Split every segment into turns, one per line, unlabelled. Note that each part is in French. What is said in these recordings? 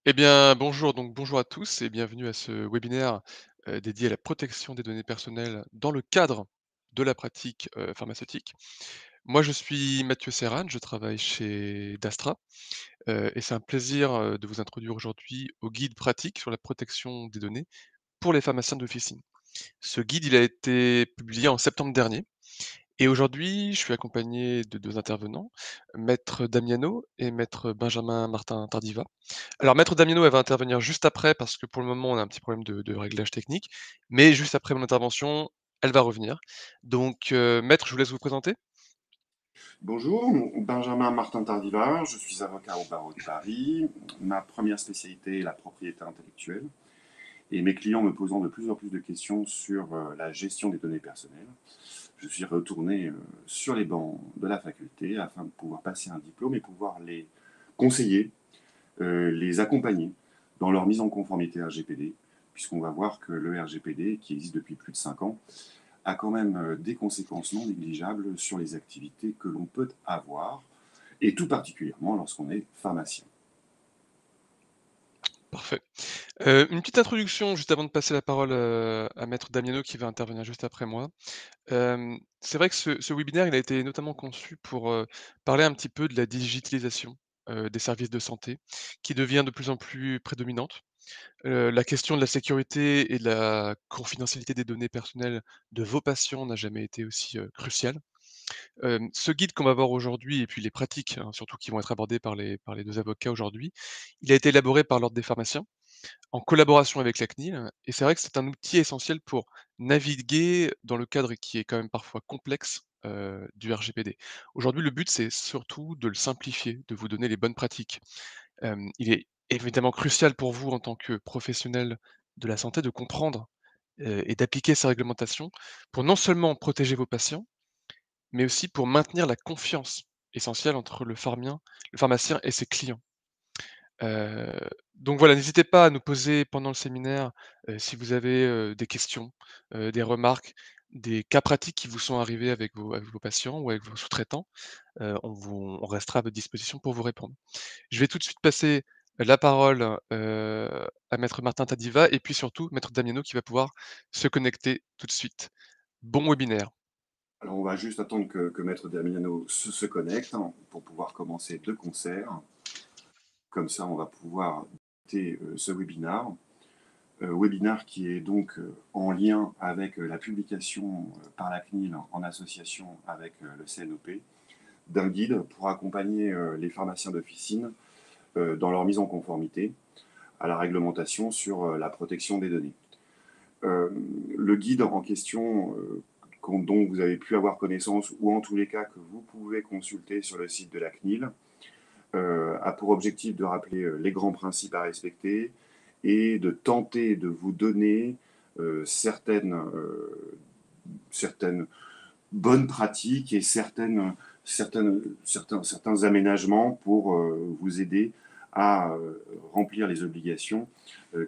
Eh bien, bonjour, donc bonjour à tous et bienvenue à ce webinaire dédié à la protection des données personnelles dans le cadre de la pratique pharmaceutique. Moi, je suis Mathieu Serran, je travaille chez Dastra et c'est un plaisir de vous introduire aujourd'hui au guide pratique sur la protection des données pour les pharmaciens d'officine. Ce guide, il a été publié en septembre dernier et aujourd'hui, je suis accompagné de deux intervenants, Maître Damiano et Maître Benjamin Martin Tardiva. Alors Maître Damiano, elle va intervenir juste après parce que pour le moment, on a un petit problème de réglage technique, mais juste après mon intervention, elle va revenir. Donc Maître, je vous laisse vous présenter.
Bonjour, Benjamin Martin Tardiva, je suis avocat au barreau de Paris. Ma première spécialité est la propriété intellectuelle et mes clients me posant de plus en plus de questions sur la gestion des données personnelles, je suis retourné sur les bancs de la faculté afin de pouvoir passer un diplôme et pouvoir les conseiller, les accompagner dans leur mise en conformité RGPD, puisqu'on va voir que le RGPD, qui existe depuis plus de 5 ans, a quand même des conséquences non négligeables sur les activités que l'on peut avoir, et tout particulièrement lorsqu'on est pharmacien.
Parfait. Une petite introduction juste avant de passer la parole, à Maître Damiano qui va intervenir juste après moi. C'est vrai que ce webinaire, il a été notamment conçu pour, parler un petit peu de la digitalisation, des services de santé qui devient de plus en plus prédominante. La question de la sécurité et de la confidentialité des données personnelles de vos patients n'a jamais été aussi, cruciale. Ce guide qu'on va voir aujourd'hui et puis les pratiques, hein, surtout qui vont être abordées par les 2 avocats aujourd'hui, il a été élaboré par l'Ordre des pharmaciens en collaboration avec la CNIL et c'est vrai que c'est un outil essentiel pour naviguer dans le cadre qui est quand même parfois complexe, du RGPD. Aujourd'hui, le but, c'est surtout de le simplifier, de vous donner les bonnes pratiques. Il est évidemment crucial pour vous en tant que professionnel de la santé de comprendre, et d'appliquer ces réglementations pour non seulement protéger vos patients, mais aussi pour maintenir la confiance essentielle entre le pharmacien et ses clients. Heu, donc voilà, n'hésitez pas à nous poser pendant le séminaire, si vous avez, des questions, des remarques, des cas pratiques qui vous sont arrivés avec vos patients ou avec vos sous-traitants. On restera à votre disposition pour vous répondre. Je vais tout de suite passer la parole, à maître Martin Tadiva et puis surtout maître Damiano qui va pouvoir se connecter tout de suite. Bon webinaire.
Alors on va juste attendre que Maître Damiano se connecte, hein, pour pouvoir commencer de concert. Comme ça, on va pouvoir écouter ce webinaire. Webinaire qui est donc en lien avec la publication par la CNIL en association avec le CNOP d'un guide pour accompagner les pharmaciens d'officine dans leur mise en conformité à la réglementation sur la protection des données. Euh, le guide en question, dont vous avez pu avoir connaissance, ou en tous les cas que vous pouvez consulter sur le site de la CNIL, a pour objectif de rappeler les grands principes à respecter et de tenter de vous donner certaines bonnes pratiques et certains aménagements pour vous aider à remplir les obligations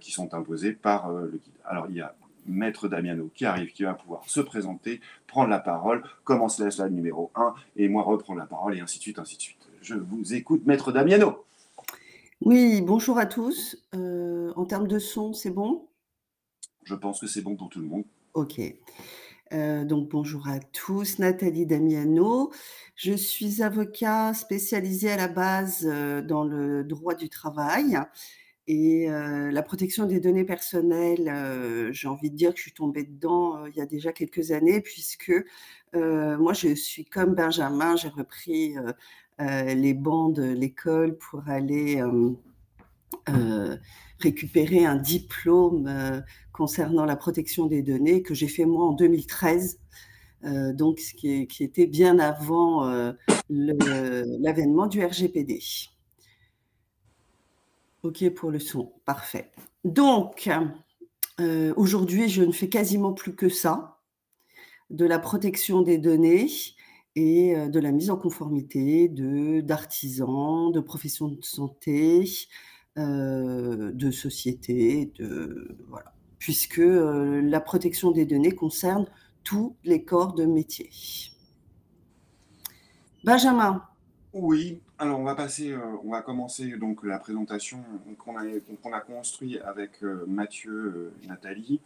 qui sont imposées par le guide. Alors, il y a Maître Damiano qui arrive, qui va pouvoir se présenter, prendre la parole, commence la slide numéro 1, et moi reprendre la parole, et ainsi de suite, ainsi de suite. Je vous écoute, Maître Damiano.
Oui, bonjour à tous. En termes de son, c'est bon?
Je pense que c'est bon pour tout le monde.
OK. Donc bonjour à tous, Nathalie Damiano. Je suis avocat spécialisée à la base, dans le droit du travail et la protection des données personnelles, j'ai envie de dire que je suis tombée dedans, il y a déjà quelques années puisque, moi je suis comme Benjamin, j'ai repris, les bancs de l'école pour aller, heu, récupérer un diplôme, concernant la protection des données que j'ai fait moi en 2013, donc qui était bien avant, l'avènement du RGPD. OK pour le son, parfait. Donc, aujourd'hui, je ne fais quasiment plus que ça, de la protection des données et de la mise en conformité d'artisans, de professions de santé, de sociétés, voilà. Puisque, la protection des données concerne tous les corps de métier. Benjamin?
Oui, alors on va commencer donc la présentation qu'on a construit avec Mathieu et Nathalie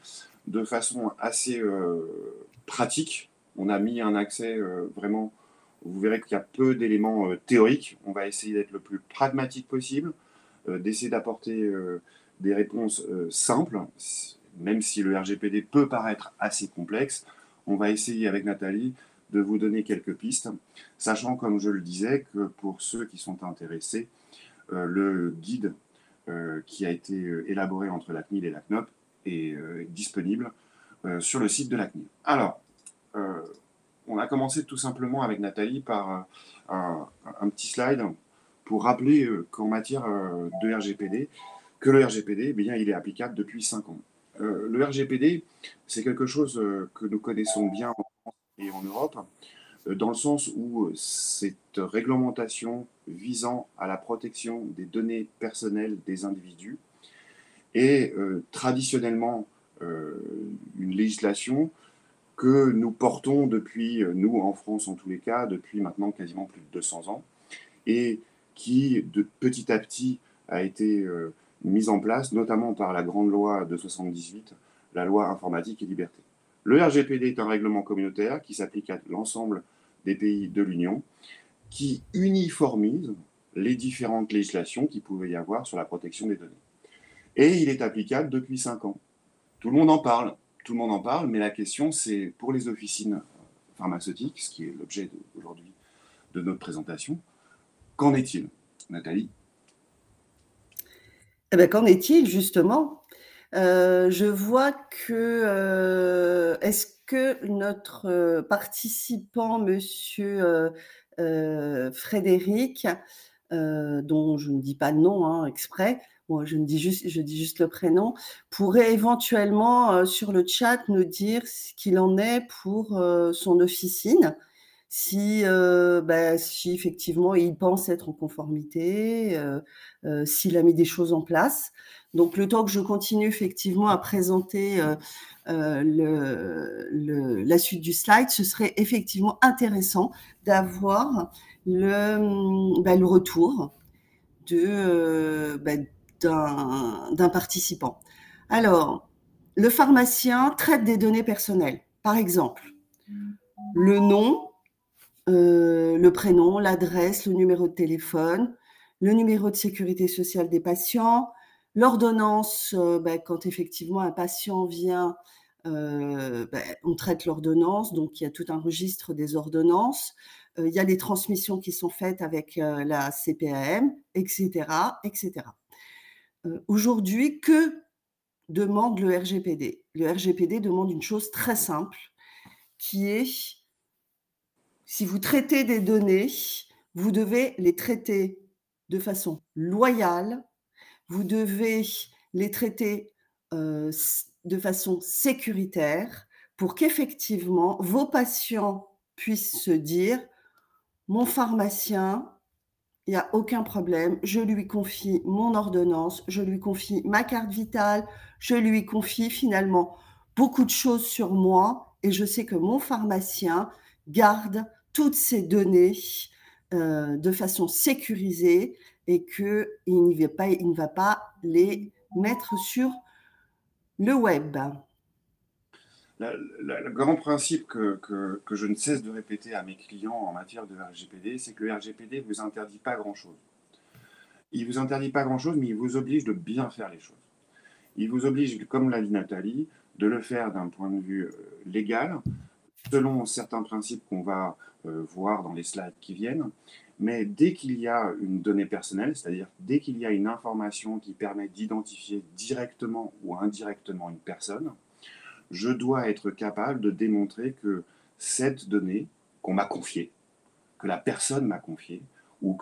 de façon assez pratique. On a mis un accès vraiment, vous verrez qu'il y a peu d'éléments théoriques. On va essayer d'être le plus pragmatique possible, d'essayer d'apporter des réponses simples, même si le RGPD peut paraître assez complexe. On va essayer avec Nathalie de vous donner quelques pistes, sachant, comme je le disais, que pour ceux qui sont intéressés, le guide qui a été élaboré entre la CNIL et la CNOP est disponible sur le site de la CNIL. Alors, euh, on a commencé tout simplement avec Nathalie par un petit slide pour rappeler qu'en matière de RGPD, que le RGPD, eh bien, il est applicable depuis 5 ans. Le RGPD, c'est quelque chose que nous connaissons bien en France et en Europe, dans le sens où cette réglementation visant à la protection des données personnelles des individus est traditionnellement une législation que nous portons depuis, nous en France en tous les cas, depuis maintenant quasiment plus de 200 ans, et qui de petit à petit a été mise en place, notamment par la grande loi de 78, la loi informatique et liberté. Le RGPD est un règlement communautaire qui s'applique à l'ensemble des pays de l'Union, qui uniformise les différentes législations qu'il pouvait y avoir sur la protection des données. Et il est applicable depuis 5 ans. Tout le monde en parle, tout le monde en parle, mais la question c'est pour les officines pharmaceutiques, ce qui est l'objet aujourd'hui de notre présentation, qu'en est-il, Nathalie?
Eh ben, qu'en est-il justement? Je vois que, est-ce que notre, participant monsieur, Frédéric, dont je ne dis pas le nom, hein, exprès, moi je dis juste le prénom, pourrait éventuellement, sur le chat nous dire ce qu'il en est pour, son officine? Si, si effectivement il pense être en conformité, s'il a mis des choses en place. Donc le temps que je continue effectivement à présenter, la suite du slide, ce serait effectivement intéressant d'avoir le retour de, d'un participant. Alors, le pharmacien traite des données personnelles. Par exemple, le nom, le prénom, l'adresse, le numéro de téléphone, le numéro de sécurité sociale des patients, l'ordonnance, quand effectivement un patient vient, on traite l'ordonnance, donc il y a tout un registre des ordonnances. Il y a les transmissions qui sont faites avec la CPAM, etc., etc. Aujourd'hui, que demande le RGPD? Le RGPD demande une chose très simple, qui est si vous traitez des données, vous devez les traiter de façon loyale, vous devez les traiter de façon sécuritaire pour qu'effectivement vos patients puissent se dire, mon pharmacien, il n'y a aucun problème, je lui confie mon ordonnance, je lui confie ma carte vitale, je lui confie finalement beaucoup de choses sur moi et je sais que mon pharmacien garde toutes ces données de façon sécurisée et qu'il ne va pas les mettre sur le web.
Le grand principe que je ne cesse de répéter à mes clients en matière de RGPD, c'est que le RGPD ne vous interdit pas grand-chose. Il ne vous interdit pas grand-chose, mais il vous oblige de bien faire les choses. Il vous oblige, comme l'a dit Nathalie, de le faire d'un point de vue légal, selon certains principes qu'on va voir dans les slides qui viennent. Mais dès qu'il y a une donnée personnelle, c'est-à-dire dès qu'il y a une information qui permet d'identifier directement ou indirectement une personne, je dois être capable de démontrer que cette donnée qu'on m'a confiée, que la personne m'a confiée, ou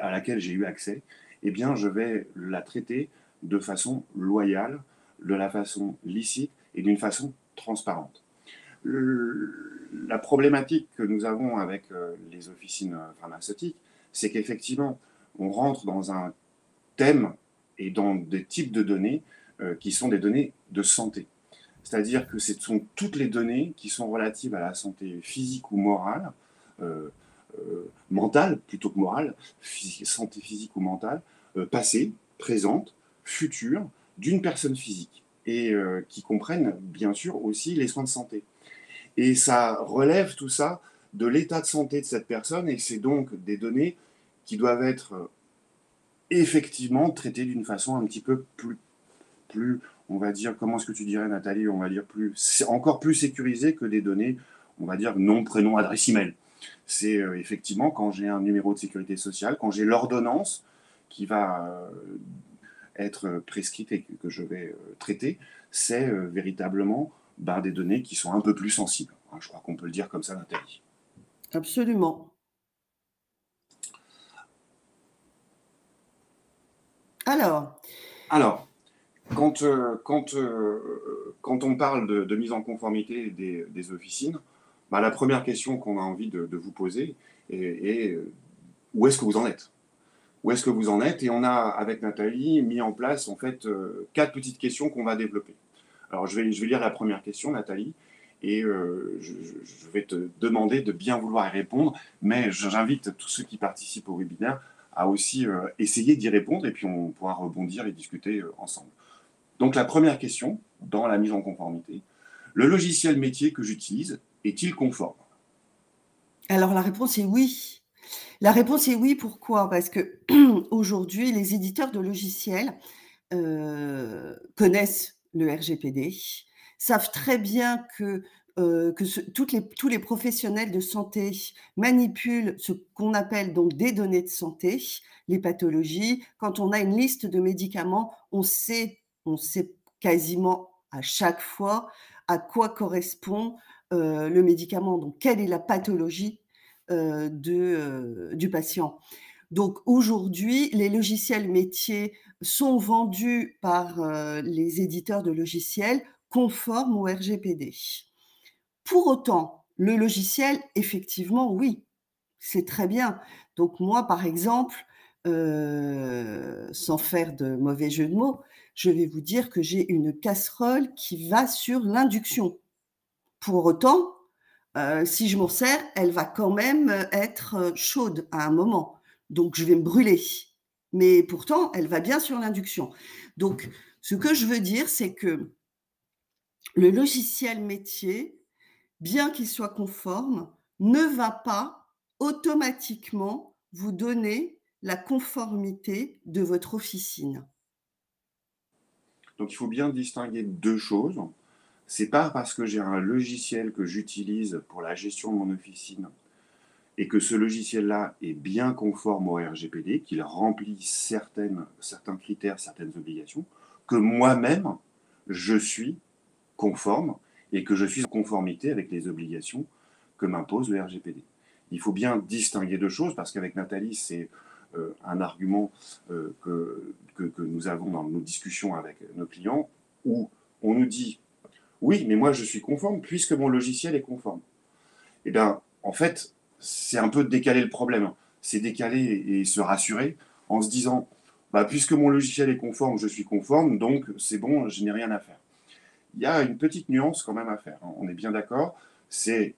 à laquelle j'ai eu accès, eh bien, je vais la traiter de façon loyale, de la façon licite et d'une façon transparente. La problématique que nous avons avec les officines pharmaceutiques, c'est qu'effectivement, on rentre dans un thème et dans des types de données qui sont des données de santé. C'est-à-dire que ce sont toutes les données qui sont relatives à la santé physique ou morale, euh, mentale plutôt que morale, santé physique ou mentale, passée, présente, future, d'une personne physique, et qui comprennent bien sûr aussi les soins de santé. Et ça relève tout ça de l'état de santé de cette personne, et c'est donc des données qui doivent être effectivement traitées d'une façon un petit peu plus, on va dire, comment est-ce que tu dirais, Nathalie, on va dire encore plus sécurisées que des données, on va dire, nom, prénom, adresse email. C'est effectivement quand j'ai un numéro de sécurité sociale, quand j'ai l'ordonnance qui va être prescrite et que je vais traiter, c'est véritablement des données qui sont un peu plus sensibles. Je crois qu'on peut le dire comme ça, Nathalie.
Absolument. Alors,
quand on parle de mise en conformité des officines, la première question qu'on a envie de vous poser est où est-ce que vous en êtes? Où est-ce que vous en êtes? Et on a, avec Nathalie, mis en place en fait 4 petites questions qu'on va développer. Alors je vais lire la première question, Nathalie, et je vais te demander de bien vouloir y répondre, mais j'invite tous ceux qui participent au webinaire à aussi essayer d'y répondre, et puis on pourra rebondir et discuter ensemble. Donc la première question, dans la mise en conformité, le logiciel métier que j'utilise est-il conforme?
alors la réponse est oui. La réponse est oui, pourquoi? Parce que aujourd'hui, les éditeurs de logiciels, connaissent le RGPD, savent très bien que tous les professionnels de santé manipulent ce qu'on appelle donc des données de santé, les pathologies. Quand on a une liste de médicaments, on sait quasiment à chaque fois à quoi correspond, le médicament, donc quelle est la pathologie, du patient. Donc aujourd'hui, les logiciels métiers sont vendus par, les éditeurs de logiciels conformes au RGPD. Pour autant, le logiciel, effectivement, oui, c'est très bien. Donc moi, par exemple, sans faire de mauvais jeu de mots, je vais vous dire que j'ai une casserole qui va sur l'induction. Pour autant, si je m'en sers, elle va quand même être, chaude à un moment, donc je vais me brûler. Mais pourtant, elle va bien sur l'induction. Donc ce que je veux dire, c'est que le logiciel métier, bien qu'il soit conforme, ne va pas automatiquement vous donner la conformité de votre officine.
Donc il faut bien distinguer 2 choses. C'est pas parce que j'ai un logiciel que j'utilise pour la gestion de mon officine et que ce logiciel-là est bien conforme au RGPD, qu'il remplit certains critères, certaines obligations, que moi-même, je suis conforme et que je suis en conformité avec les obligations que m'impose le RGPD. Il faut bien distinguer 2 choses, parce qu'avec Nathalie, c'est un argument que nous avons dans nos discussions avec nos clients, où on nous dit « Oui, mais moi je suis conforme puisque mon logiciel est conforme ». Eh bien, en fait, c'est un peu décaler le problème. C'est décaler et se rassurer en se disant puisque mon logiciel est conforme, je suis conforme, donc c'est bon, je n'ai rien à faire. Il y a une petite nuance quand même à faire, on est bien d'accord. C'est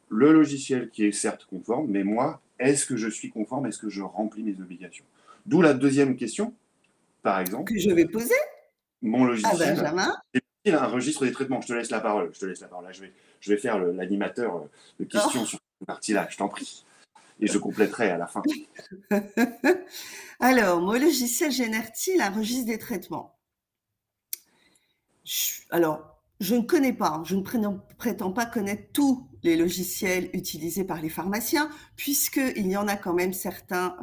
le logiciel qui est certes conforme, mais moi, est-ce que je suis conforme? Est-ce que je remplis mes obligations? D'où la deuxième question, par exemple,
Que je vais poser
mon
à
logiciel
Benjamin.
est un registre des traitements. Je te laisse la parole. Là, je vais faire l'animateur de questions
Oh.
sur cette partie-là, je t'en prie. Et je compléterai à la fin.
Alors, mon logiciel génère-t-il un registre des traitements? Alors, je ne connais pas, je ne prétends pas connaître tous les logiciels utilisés par les pharmaciens, puisqu'il y en a quand même certains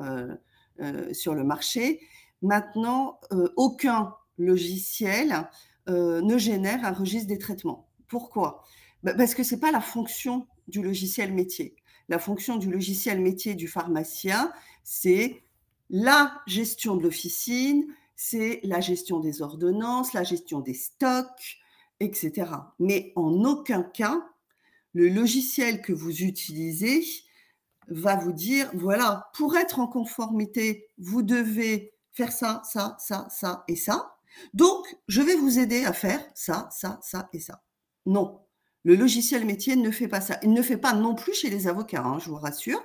sur le marché. Maintenant, aucun logiciel ne génère un registre des traitements. Pourquoi? Parce que ce n'est pas la fonction du logiciel métier. La fonction du logiciel métier du pharmacien, c'est la gestion de l'officine, c'est la gestion des ordonnances, la gestion des stocks, etc. Mais en aucun cas, le logiciel que vous utilisez va vous dire, voilà, pour être en conformité, vous devez faire ça, ça, ça, ça et ça. Donc, je vais vous aider à faire ça, ça, ça et ça. Non, le logiciel métier ne fait pas ça. Il ne fait pas non plus chez les avocats, je vous rassure.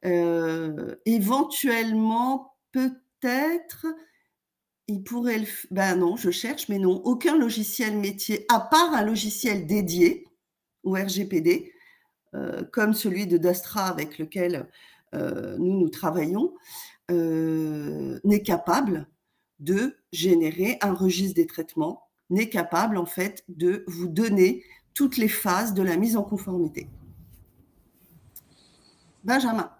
Éventuellement, peut-être, il pourrait le f ben non, je cherche, mais non, aucun logiciel métier, à part un logiciel dédié au RGPD, comme celui de Dastra avec lequel, nous travaillons, n'est capable de générer un registre des traitements, n'est capable en fait de vous donner toutes les phases de la mise en conformité. Benjamin.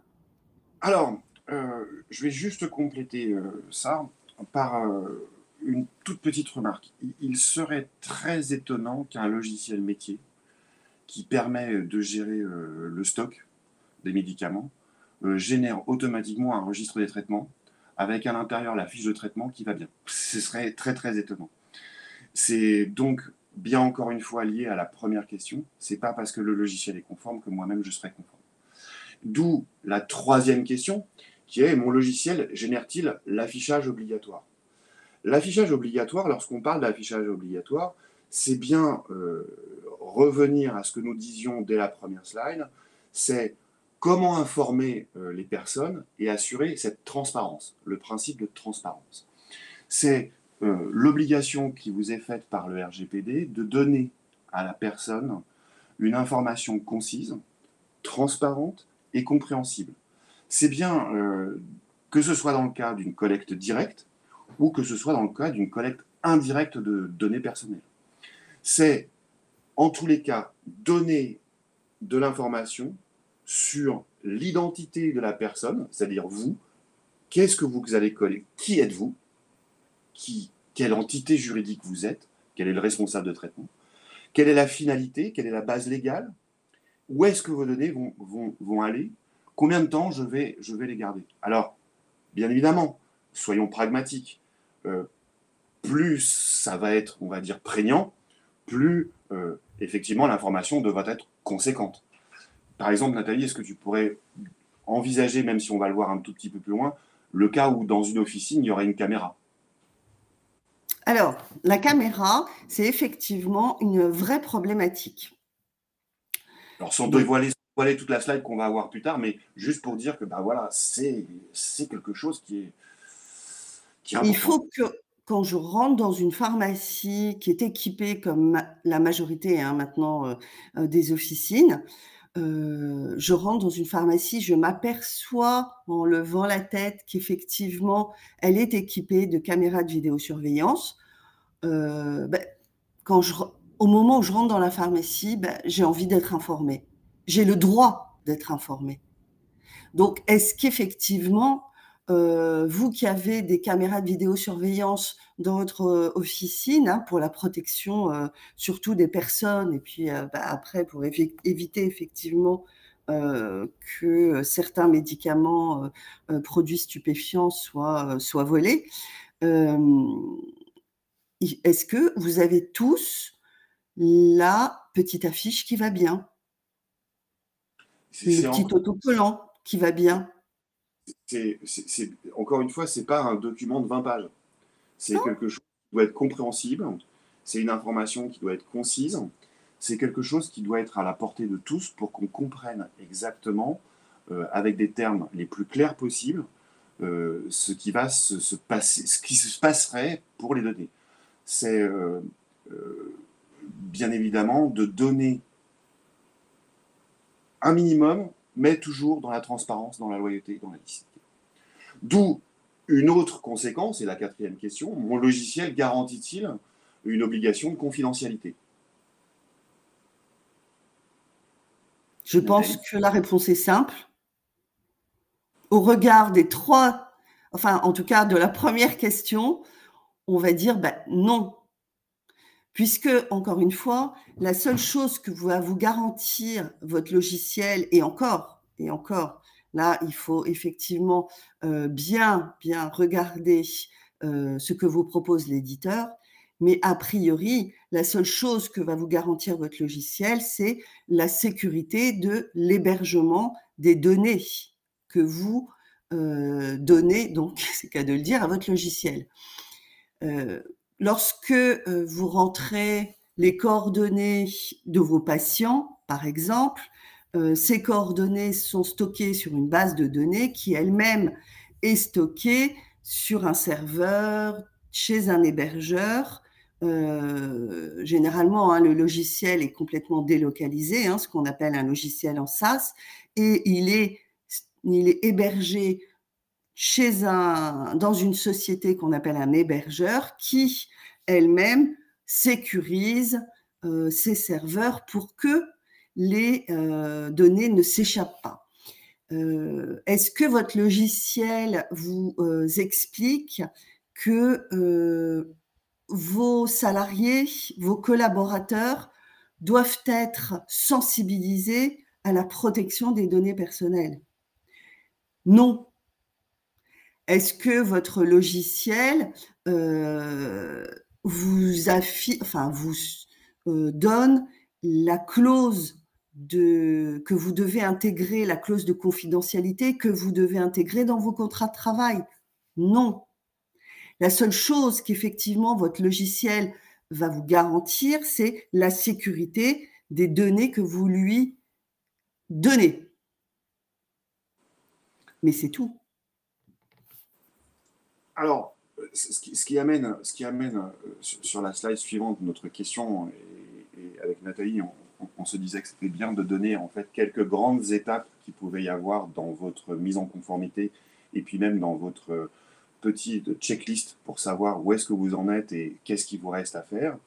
Alors, je vais juste compléter ça par une toute petite remarque. Il serait très étonnant qu'un logiciel métier qui permet de gérer le stock des médicaments génère automatiquement un registre des traitements avec à l'intérieur la fiche de traitement qui va bien. Ce serait très très étonnant. C'est donc bien encore une fois lié à la première question. C'est pas parce que le logiciel est conforme que moi-même je serai conforme. D'où la troisième question, qui est: mon logiciel génère-t-il l'affichage obligatoire? L'affichage obligatoire, lorsqu'on parle d'affichage obligatoire, c'est bien revenir à ce que nous disions dès la première slide, c'est comment informer les personnes et assurer cette transparence, le principe de transparence. C'est l'obligation qui vous est faite par le RGPD de donner à la personne une information concise, transparente et compréhensible. C'est bien que ce soit dans le cas d'une collecte directe ou que ce soit dans le cas d'une collecte indirecte de données personnelles. C'est en tous les cas donner de l'information sur l'identité de la personne, c'est-à-dire vous, qu'est-ce que vous allez coller, qui êtes-vous, quelle entité juridique vous êtes, quel est le responsable de traitement, quelle est la finalité, quelle est la base légale, où est-ce que vos données vont aller, combien de temps je vais les garder. Alors, bien évidemment, soyons pragmatiques, plus ça va être, on va dire, prégnant, plus effectivement l'information devra être conséquente. Par exemple, Nathalie, est-ce que tu pourrais envisager, même si on va le voir un tout petit peu plus loin, le cas où dans une officine, il y aurait une caméra?
Alors, la caméra, c'est effectivement une vraie problématique.
Alors, sans
Donc,
dévoiler toute la slide qu'on va avoir plus tard, mais juste pour dire que bah, voilà, c'est quelque chose qui est important.
il faut que quand je rentre dans une pharmacie qui est équipée comme la majorité hein, maintenant des officines, je rentre dans une pharmacie, je m'aperçois en levant la tête qu'effectivement, elle est équipée de caméras de vidéosurveillance. Ben, au moment où je rentre dans la pharmacie, ben, j'ai envie d'être informée. J'ai le droit d'être informée. Donc, est-ce qu'effectivement, vous qui avez des caméras de vidéosurveillance dans votre officine hein, pour la protection surtout des personnes et puis bah, après pour éviter effectivement que certains médicaments produits stupéfiants soient volés, est-ce que vous avez tous la petite affiche qui va bien? Le petit autocollant qui va bien?
Encore une fois, ce n'est pas un document de 20 pages. C'est quelque chose qui doit être compréhensible, c'est une information qui doit être concise, c'est quelque chose qui doit être à la portée de tous pour qu'on comprenne exactement, avec des termes les plus clairs possibles, ce qui va se passer, ce qui se passerait pour les données. C'est bien évidemment de donner un minimum, mais toujours dans la transparence, dans la loyauté, dans la licité. D'où une autre conséquence, et la quatrième question, mon logiciel garantit-il une obligation de confidentialité?
Je pense que la réponse est simple. Au regard des trois, enfin en tout cas de la première question, on va dire ben, non. Puisque, encore une fois, la seule chose que va vous garantir votre logiciel, et encore, là, il faut effectivement bien regarder ce que vous propose l'éditeur, mais a priori, la seule chose que va vous garantir votre logiciel, c'est la sécurité de l'hébergement des données que vous donnez, donc c'est le cas de le dire, à votre logiciel. Lorsque vous rentrez les coordonnées de vos patients, par exemple, ces coordonnées sont stockées sur une base de données qui elle-même est stockée sur un serveur, chez un hébergeur. Généralement, hein, le logiciel est complètement délocalisé, hein, ce qu'on appelle un logiciel en SaaS, et il est hébergé dans une société qu'on appelle un hébergeur qui, elle-même, sécurise ses serveurs pour que les données ne s'échappent pas. Est-ce que votre logiciel vous explique que vos salariés, vos collaborateurs doivent être sensibilisés à la protection des données personnelles? Non. Est-ce que votre logiciel vous donne la clause que vous devez intégrer, la clause de confidentialité que vous devez intégrer dans vos contrats de travail? Non. La seule chose qu'effectivement votre logiciel va vous garantir, c'est la sécurité des données que vous lui donnez. Mais c'est tout.
Alors, ce qui amène sur la slide suivante notre question, et avec Nathalie, on se disait que c'était bien de donner en fait quelques grandes étapes qu'il pouvait y avoir dans votre mise en conformité et puis même dans votre petite checklist pour savoir où est-ce que vous en êtes et qu'est-ce qu'il vous reste à faire.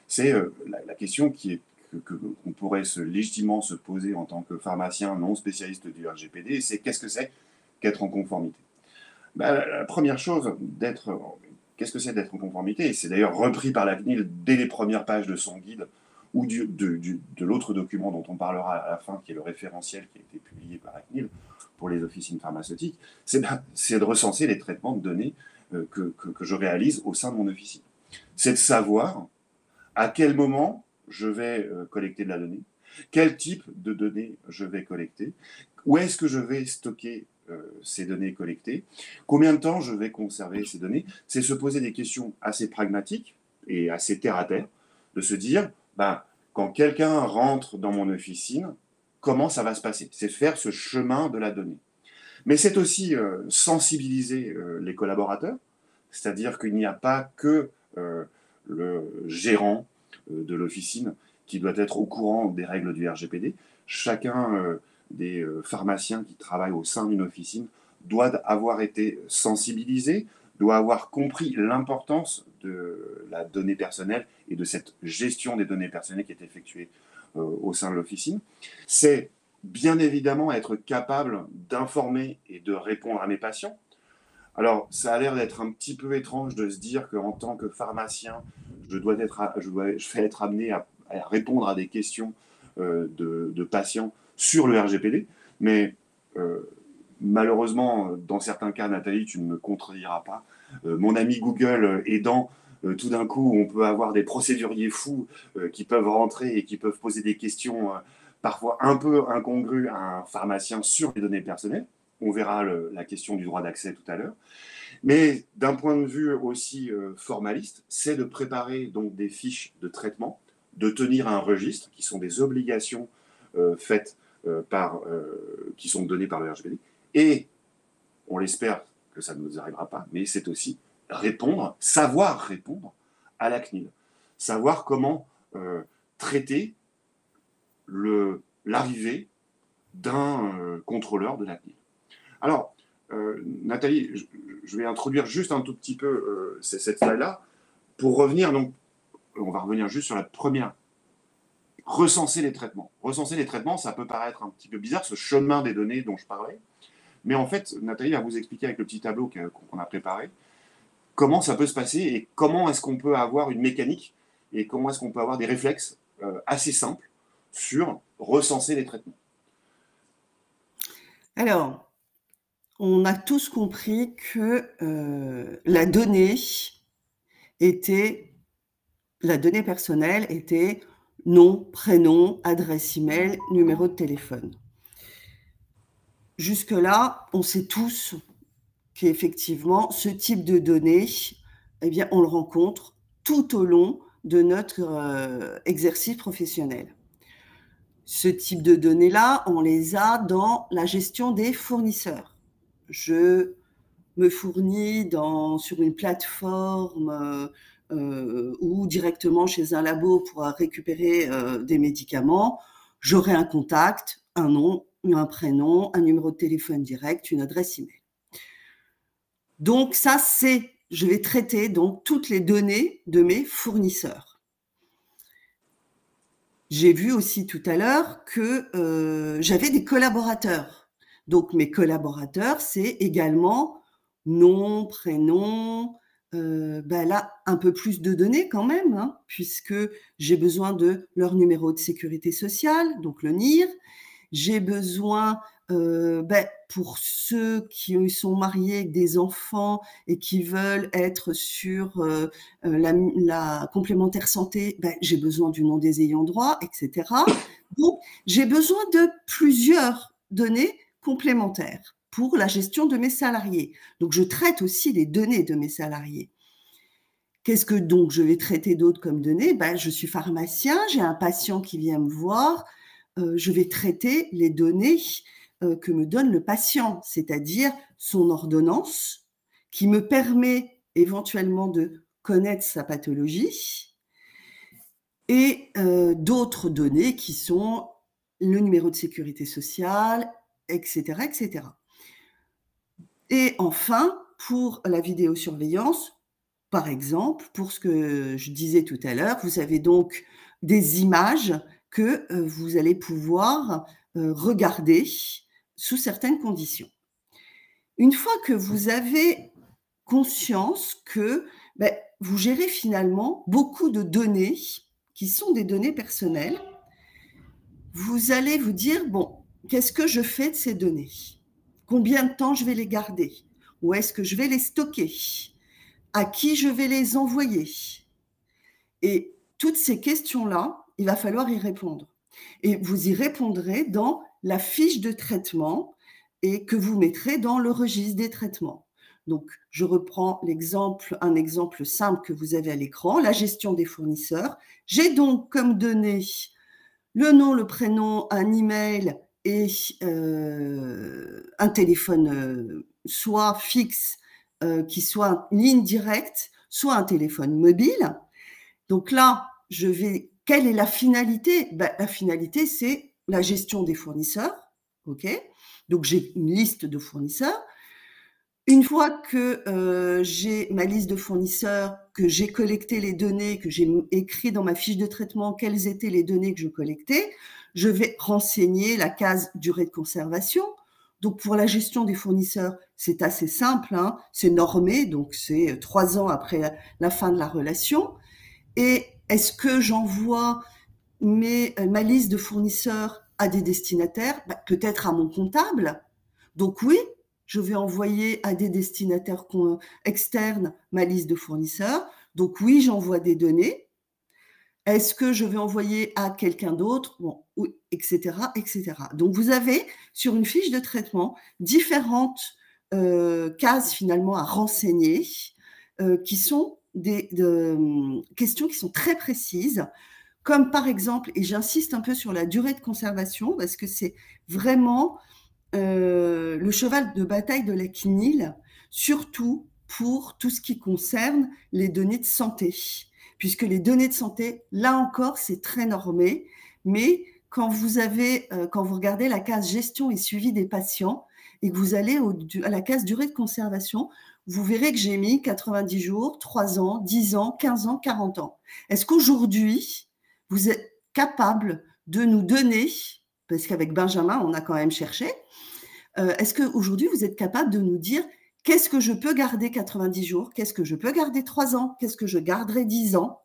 C'est la question qu'on pourrait légitimement se poser en tant que pharmacien non spécialiste du RGPD, c'est qu'est-ce que c'est qu'être en conformité? La première chose, qu'est-ce que c'est d'être en conformité? C'est d'ailleurs repris par la CNIL dès les premières pages de son guide ou de l'autre document dont on parlera à la fin, qui est le référentiel qui a été publié par la CNIL pour les officines pharmaceutiques, c'est de recenser les traitements de données que je réalise au sein de mon officine. C'est de savoir à quel moment je vais collecter de la donnée, quel type de données je vais collecter, où est-ce que je vais stocker ces données collectées, combien de temps je vais conserver ces données. C'est se poser des questions assez pragmatiques et assez terre à terre, de se dire, quand quelqu'un rentre dans mon officine, comment ça va se passer? C'est faire ce chemin de la donnée. Mais c'est aussi sensibiliser les collaborateurs, c'est-à-dire qu'il n'y a pas que le gérant de l'officine qui doit être au courant des règles du RGPD. Chacun des pharmaciens qui travaillent au sein d'une officine doit avoir été sensibilisé, doit avoir compris l'importance de la donnée personnelle et de cette gestion des données personnelles qui est effectuée au sein de l'officine. C'est bien évidemment être capable d'informer et de répondre à mes patients. Alors, ça a l'air d'être un petit peu étrange de se dire qu'en tant que pharmacien, je vais être amené à répondre à des questions de patients sur le RGPD, mais malheureusement, dans certains cas, Nathalie, tu ne me contrediras pas, mon ami Google aidant, tout d'un coup, on peut avoir des procéduriers fous qui peuvent rentrer et qui peuvent poser des questions parfois un peu incongrues à un pharmacien sur les données personnelles. On verra la question du droit d'accès tout à l'heure. Mais d'un point de vue aussi formaliste, c'est de préparer donc des fiches de traitement, de tenir un registre, qui sont des obligations faites qui sont données par le RGPD. Et on l'espère que ça ne nous arrivera pas, mais c'est aussi savoir répondre à la CNIL, savoir comment traiter l'arrivée d'un contrôleur de la CNIL. Alors, Nathalie, je vais introduire juste un tout petit peu cette slide-là pour revenir, donc, on va revenir juste sur la première. Recenser les traitements. Recenser les traitements, ça peut paraître un petit peu bizarre, ce chemin des données dont je parlais, mais en fait, Nathalie va vous expliquer avec le petit tableau qu'on a préparé comment ça peut se passer et comment est-ce qu'on peut avoir une mécanique et comment est-ce qu'on peut avoir des réflexes assez simples sur recenser les traitements.
Alors, on a tous compris que la donnée personnelle était nom, prénom, adresse email, numéro de téléphone. Jusque-là, on sait tous qu'effectivement, ce type de données, eh bien, on le rencontre tout au long de notre exercice professionnel. Ce type de données-là, on les a dans la gestion des fournisseurs. Je me fournis sur une plateforme ou directement chez un labo pour récupérer des médicaments. J'aurai un contact, un nom, un prénom, un numéro de téléphone direct, une adresse email. Donc ça, je vais traiter donc toutes les données de mes fournisseurs. J'ai vu aussi tout à l'heure que j'avais des collaborateurs. Donc mes collaborateurs, c'est également nom, prénom, là, un peu plus de données quand même, hein, puisque j'ai besoin de leur numéro de sécurité sociale, donc le NIR. J'ai besoin, pour ceux qui sont mariés avec des enfants et qui veulent être sur la complémentaire santé, j'ai besoin du nom des ayants droit, etc. Donc, j'ai besoin de plusieurs données complémentaires pour la gestion de mes salariés. Donc, je traite aussi les données de mes salariés. Qu'est-ce que donc je vais traiter d'autres comme données? Je suis pharmacien, j'ai un patient qui vient me voir, je vais traiter les données que me donne le patient, c'est-à-dire son ordonnance, qui me permet éventuellement de connaître sa pathologie, et d'autres données qui sont le numéro de sécurité sociale, etc., etc. Et enfin, pour la vidéosurveillance, par exemple, pour ce que je disais tout à l'heure, vous avez donc des images que vous allez pouvoir regarder sous certaines conditions. Une fois que vous avez conscience que vous gérez finalement beaucoup de données qui sont des données personnelles, vous allez vous dire, bon, qu'est-ce que je fais de ces données? Combien de temps je vais les garder? Où est-ce que je vais les stocker? À qui je vais les envoyer? Et toutes ces questions-là, il va falloir y répondre. Et vous y répondrez dans la fiche de traitement et que vous mettrez dans le registre des traitements. Donc, je reprends un exemple simple que vous avez à l'écran, la gestion des fournisseurs. J'ai donc comme données le nom, le prénom, un email et un téléphone soit fixe, qui soit une ligne directe, soit un téléphone mobile. Donc là, quelle est la finalité? La finalité, c'est la gestion des fournisseurs. OK? Donc, j'ai une liste de fournisseurs. Une fois que j'ai ma liste de fournisseurs, que j'ai collecté les données, que j'ai écrit dans ma fiche de traitement quelles étaient les données que je collectais, je vais renseigner la case durée de conservation. Donc, pour la gestion des fournisseurs, c'est assez simple, hein, c'est normé, donc c'est 3 ans après la fin de la relation. Et est-ce que j'envoie ma liste de fournisseurs à des destinataires? Peut-être à mon comptable. Donc oui, je vais envoyer à des destinataires externes ma liste de fournisseurs. Donc oui, j'envoie des données. Est-ce que je vais envoyer à quelqu'un d'autre? Bon, oui, etc., etc. Donc vous avez sur une fiche de traitement différentes cases finalement à renseigner qui sont des questions qui sont très précises, comme par exemple, et j'insiste un peu sur la durée de conservation parce que c'est vraiment le cheval de bataille de la CNIL, surtout pour tout ce qui concerne les données de santé. Puisque les données de santé, là encore, c'est très normé, mais quand vous regardez la case gestion et suivi des patients et que vous allez à la case durée de conservation, vous verrez que j'ai mis 90 jours, 3 ans, 10 ans, 15 ans, 40 ans. Est-ce qu'aujourd'hui, vous êtes capable de nous donner, parce qu'avec Benjamin, on a quand même cherché, est-ce qu'aujourd'hui, vous êtes capable de nous dire qu'est-ce que je peux garder 90 jours? Qu'est-ce que je peux garder 3 ans? Qu'est-ce que je garderai 10 ans?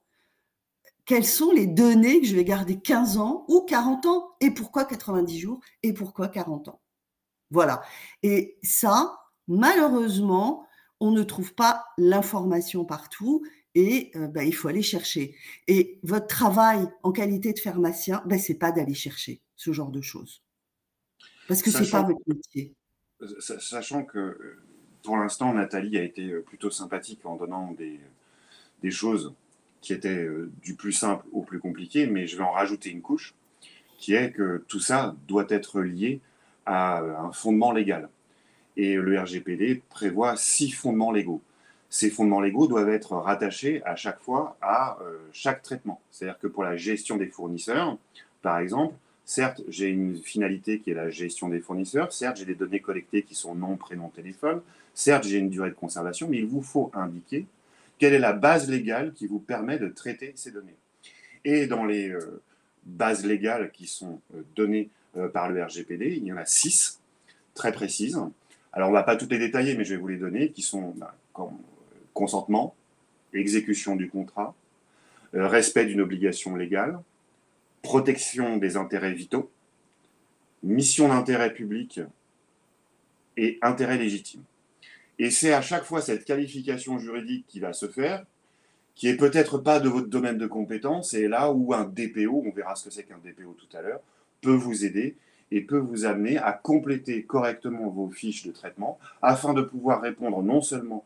Quelles sont les données que je vais garder 15 ans ou 40 ans? Et pourquoi 90 jours? Et pourquoi 40 ans? Voilà. Et ça, malheureusement, on ne trouve pas l'information partout et il faut aller chercher. Et votre travail en qualité de pharmacien, c'est pas d'aller chercher ce genre de choses. Parce que c'est pas
Sachant,
votre métier.
sachant que pour l'instant, Nathalie a été plutôt sympathique en donnant des choses qui étaient du plus simple au plus compliqué, mais je vais en rajouter une couche. qui est que tout ça doit être lié à un fondement légal. Et le RGPD prévoit 6 fondements légaux. Ces fondements légaux doivent être rattachés à chaque fois à chaque traitement. C'est-à-dire que pour la gestion des fournisseurs, par exemple, certes, j'ai une finalité qui est la gestion des fournisseurs, certes, j'ai des données collectées qui sont nom, prénom, téléphone, certes, j'ai une durée de conservation, mais il vous faut indiquer quelle est la base légale qui vous permet de traiter ces données. Et dans les bases légales qui sont données par le RGPD, il y en a 6 très précises. Alors, on ne va pas toutes les détailler, mais je vais vous les donner, qui sont consentement, exécution du contrat, respect d'une obligation légale, protection des intérêts vitaux, mission d'intérêt public et intérêt légitime. Et c'est à chaque fois cette qualification juridique qui va se faire, qui est peut-être pas de votre domaine de compétence, et là où un DPO, on verra ce que c'est qu'un DPO tout à l'heure, peut vous aider et peut vous amener à compléter correctement vos fiches de traitement afin de pouvoir répondre non seulement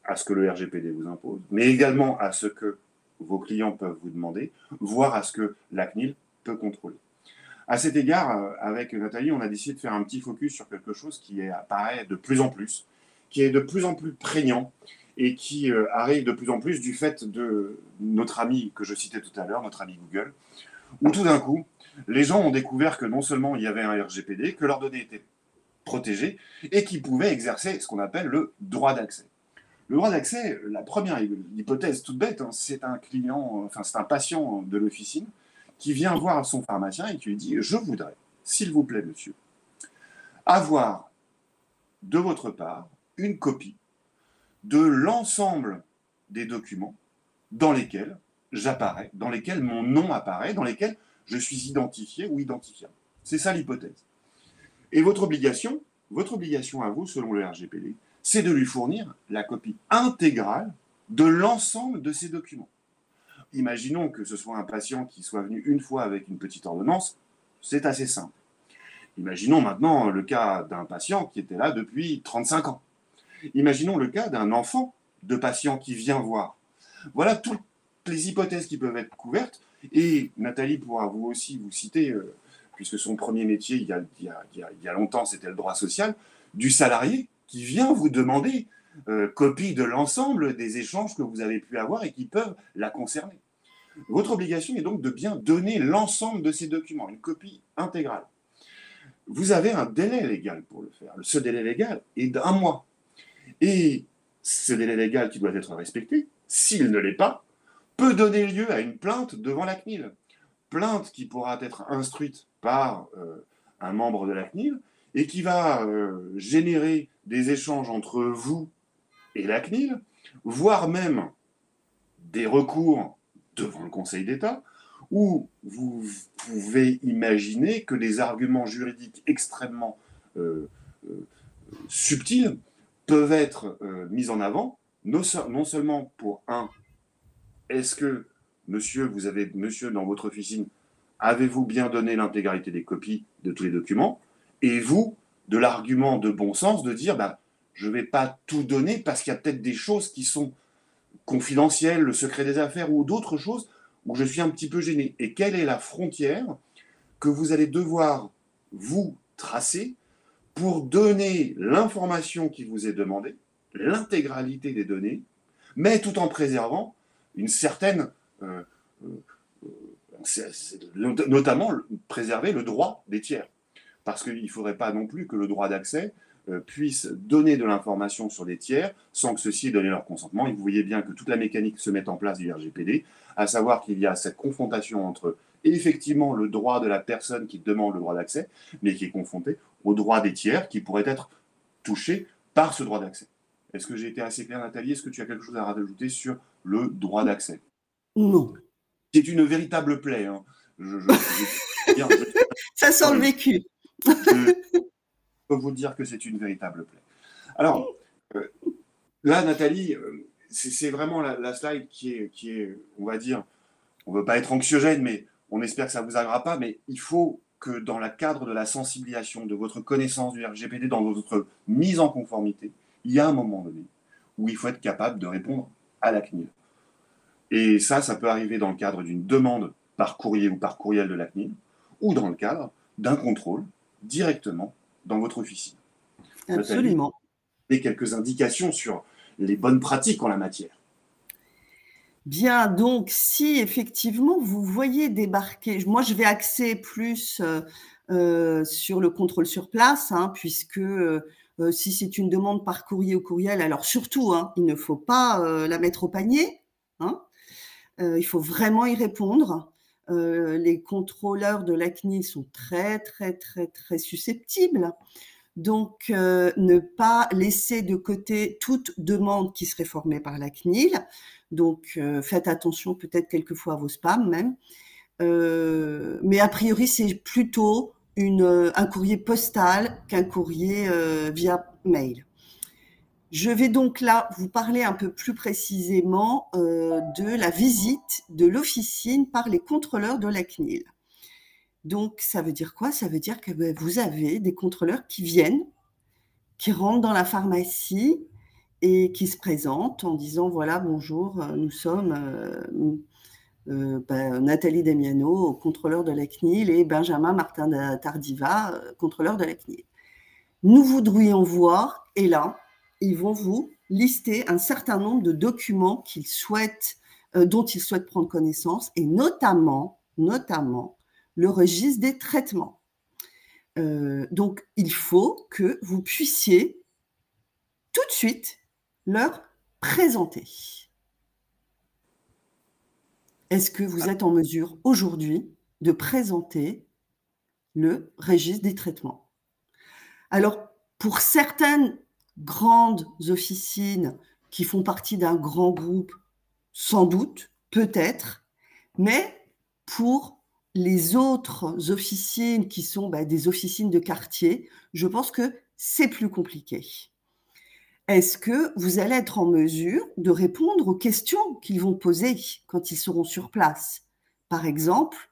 à ce que le RGPD vous impose, mais également à ce que vos clients peuvent vous demander, voire à ce que la CNIL peut contrôler. À cet égard, avec Nathalie, on a décidé de faire un petit focus sur quelque chose qui apparaît de plus en plus, qui est de plus en plus prégnant et qui arrive de plus en plus du fait de notre ami que je citais tout à l'heure, notre ami Google, où tout d'un coup, les gens ont découvert que non seulement il y avait un RGPD, que leurs données étaient protégées et qu'ils pouvaient exercer ce qu'on appelle le droit d'accès. Le droit d'accès, la première hypothèse toute bête, hein, c'est un client, enfin c'est un patient de l'officine qui vient voir son pharmacien et qui lui dit « Je voudrais, s'il vous plaît, monsieur, avoir de votre part une copie de l'ensemble des documents dans lesquels j'apparais, dans lesquels mon nom apparaît, dans lesquels je suis identifié ou identifiable. » C'est ça l'hypothèse. Et votre obligation à vous, selon le RGPD, c'est de lui fournir la copie intégrale de l'ensemble de ces documents. Imaginons que ce soit un patient qui soit venu une fois avec une petite ordonnance, c'est assez simple. Imaginons maintenant le cas d'un patient qui était là depuis 35 ans. Imaginons le cas d'un enfant de patient qui vient voir. Voilà toutes les hypothèses qui peuvent être couvertes. Et Nathalie pourra vous aussi vous citer, puisque son premier métier il y a longtemps c'était le droit social, du salarié qui vient vous demander copie de l'ensemble des échanges que vous avez pu avoir et qui peuvent la concerner. Votre obligation est donc de bien donner l'ensemble de ces documents, une copie intégrale. Vous avez un délai légal pour le faire. Ce délai légal est d'1 mois. Et ce délai légal qui doit être respecté, s'il ne l'est pas, peut donner lieu à une plainte devant la CNIL. Plainte qui pourra être instruite par un membre de la CNIL et qui va générer des échanges entre vous et la CNIL, voire même des recours devant le Conseil d'État, où vous pouvez imaginer que des arguments juridiques extrêmement subtils peuvent être mis en avant, non seulement pour est-ce que, monsieur, dans votre officine, avez-vous bien donné l'intégralité des copies de tous les documents? Et vous, de l'argument de bon sens de dire, bah, je ne vais pas tout donner parce qu'il y a peut-être des choses qui sont confidentielles, le secret des affaires ou d'autres choses où je suis un petit peu gêné. Et quelle est la frontière que vous allez devoir vous tracer pour donner l'information qui vous est demandée, l'intégralité des données, mais tout en préservant une certaine, notamment préserver le droit des tiers. Parce qu'il ne faudrait pas non plus que le droit d'accès puisse donner de l'information sur des tiers sans que ceux-ci aient donné leur consentement. Et vous voyez bien que toute la mécanique se met en place du RGPD, à savoir qu'il y a cette confrontation entre effectivement le droit de la personne qui demande le droit d'accès, mais qui est confronté au droit des tiers qui pourraient être touchés par ce droit d'accès. Est-ce que j'ai été assez clair, Nathalie? Est-ce que tu as quelque chose à rajouter sur le droit d'accès?
Non.
C'est une véritable plaie. Hein.
Ça sent le vécu.
Je peux vous dire que c'est une véritable plaie. Alors, là, Nathalie, c'est vraiment la slide qui est, on va dire, on ne veut pas être anxiogène, mais on espère que ça ne vous aggravera pas, mais il faut que dans le cadre de la sensibilisation, de votre connaissance du RGPD, dans votre mise en conformité, il y a un moment donné où il faut être capable de répondre à la CNIL. Et ça peut arriver dans le cadre d'une demande par courrier ou par courriel de la CNIL, ou dans le cadre d'un contrôle directement dans votre officine. Nathalie,
Absolument.
et quelques indications sur les bonnes pratiques en la matière.
Bien, donc si effectivement vous voyez débarquer, moi je vais axer plus sur le contrôle sur place, hein, puisque si c'est une demande par courrier ou courriel, alors surtout, hein, il ne faut pas la mettre au panier, hein, il faut vraiment y répondre. Les contrôleurs de la CNIL sont très, très, très, très susceptibles. Donc, ne pas laisser de côté toute demande qui serait formée par la CNIL. Donc, faites attention peut-être quelquefois à vos spams même. Mais a priori, c'est plutôt un courrier postal qu'un courrier via mail. Je vais donc là vous parler un peu plus précisément de la visite de l'officine par les contrôleurs de la CNIL. Donc, ça veut dire quoi? Ça veut dire que vous avez des contrôleurs qui viennent, qui rentrent dans la pharmacie et qui se présentent en disant voilà, bonjour, nous sommes Nathalie Damiano, contrôleur de la CNIL, et Benjamin Martin Tardiva, contrôleur de la CNIL. Nous voudrions voir, et là, ils vont vous lister un certain nombre de documents qu'ils souhaitent, dont ils souhaitent prendre connaissance, et notamment le registre des traitements. Donc, il faut que vous puissiez tout de suite leur présenter. Est-ce que vous êtes en mesure aujourd'hui de présenter le registre des traitements? Alors, pour certaines grandes officines qui font partie d'un grand groupe, sans doute, peut-être, mais pour les autres officines qui sont des officines de quartier, je pense que c'est plus compliqué. Est-ce que vous allez être en mesure de répondre aux questions qu'ils vont poser quand ils seront sur place? Par exemple,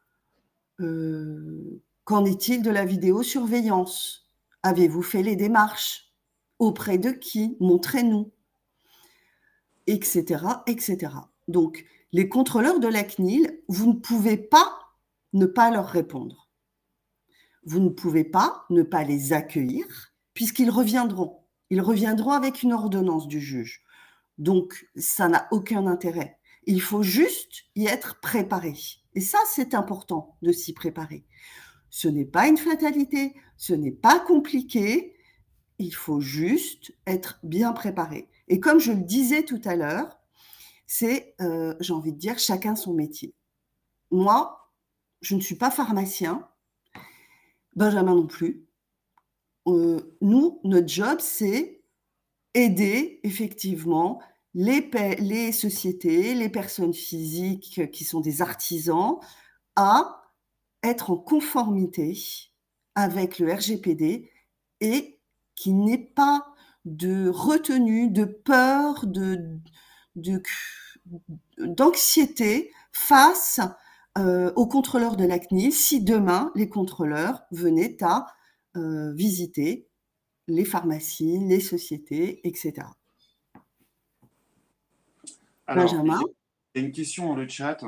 qu'en est-il de la vidéosurveillance? Avez-vous fait les démarches? Auprès de qui? Montrez-nous. Etc., etc. Donc, les contrôleurs de la CNIL, vous ne pouvez pas ne pas leur répondre. Vous ne pouvez pas ne pas les accueillir puisqu'ils reviendront. Ils reviendront avec une ordonnance du juge. Donc, ça n'a aucun intérêt. Il faut juste y être préparé. Et ça, c'est important de s'y préparer. Ce n'est pas une fatalité, ce n'est pas compliqué. Il faut juste être bien préparé. Et comme je le disais tout à l'heure, c'est, j'ai envie de dire, chacun son métier. Moi, je ne suis pas pharmacien, Benjamin non plus. Nous, notre job, c'est aider effectivement les sociétés, les personnes physiques qui sont des artisans à être en conformité avec le RGPD et qu'il n'y ait pas de retenue, de peur, d'anxiété face aux contrôleurs de la CNIL si demain les contrôleurs venaient à visiter les pharmacies, les sociétés, etc.
Alors,
Benjamin?
il y a une question dans le chat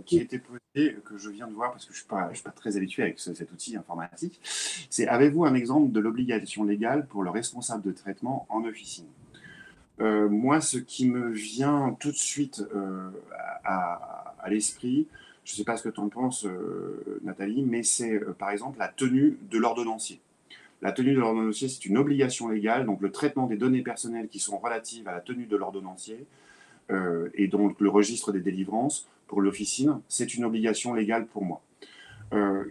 qui a été posée, que je viens de voir parce que je ne suis pas très habitué avec cet outil informatique. C'est: avez-vous un exemple de l'obligation légale pour le responsable de traitement en officine? Moi, ce qui me vient tout de suite à l'esprit, je ne sais pas ce que tu en penses, Nathalie, mais c'est par exemple la tenue de l'ordonnancier. La tenue de l'ordonnancier, c'est une obligation légale, donc le traitement des données personnelles qui sont relatives à la tenue de l'ordonnancier et donc le registre des délivrances pour l'officine, c'est une obligation légale pour moi.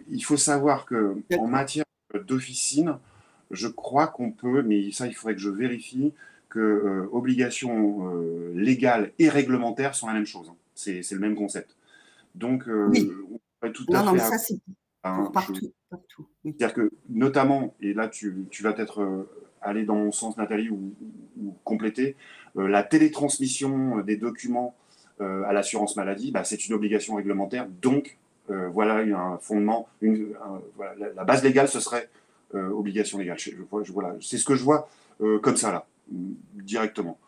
Il faut savoir qu'en matière d'officine, je crois qu'on peut, mais ça il faudrait que je vérifie, que obligation légale et réglementaire sont la même chose. Hein. C'est le même concept. Donc,
oui.
on pourrait tout
non,
à
non,
fait
mais ça, c'est pour partout. Partout oui.
C'est-à-dire que, notamment, et là tu vas peut-être aller dans mon sens, Nathalie, ou compléter, la télétransmission des documents à l'assurance maladie, c'est une obligation réglementaire. Donc, voilà un fondement, voilà, la base légale, ce serait obligation légale. Voilà, c'est ce que je vois comme ça, là, directement.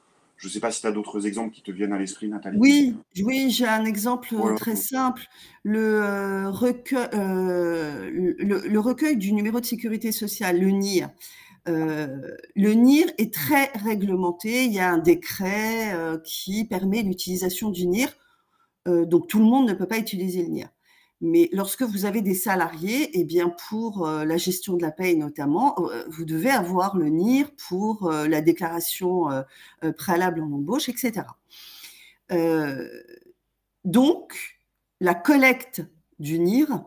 Je ne sais pas si tu as d'autres exemples qui te viennent à l'esprit, Nathalie, mais
Oui, oui, j'ai un exemple
voilà.
très simple. Le recueil du numéro de sécurité sociale, le NIR. Le NIR est très réglementé. Il y a un décret qui permet l'utilisation du NIR. Donc tout le monde ne peut pas utiliser le NIR. Mais lorsque vous avez des salariés, eh bien pour la gestion de la paye notamment, vous devez avoir le NIR pour la déclaration préalable en embauche, etc. Donc, la collecte du NIR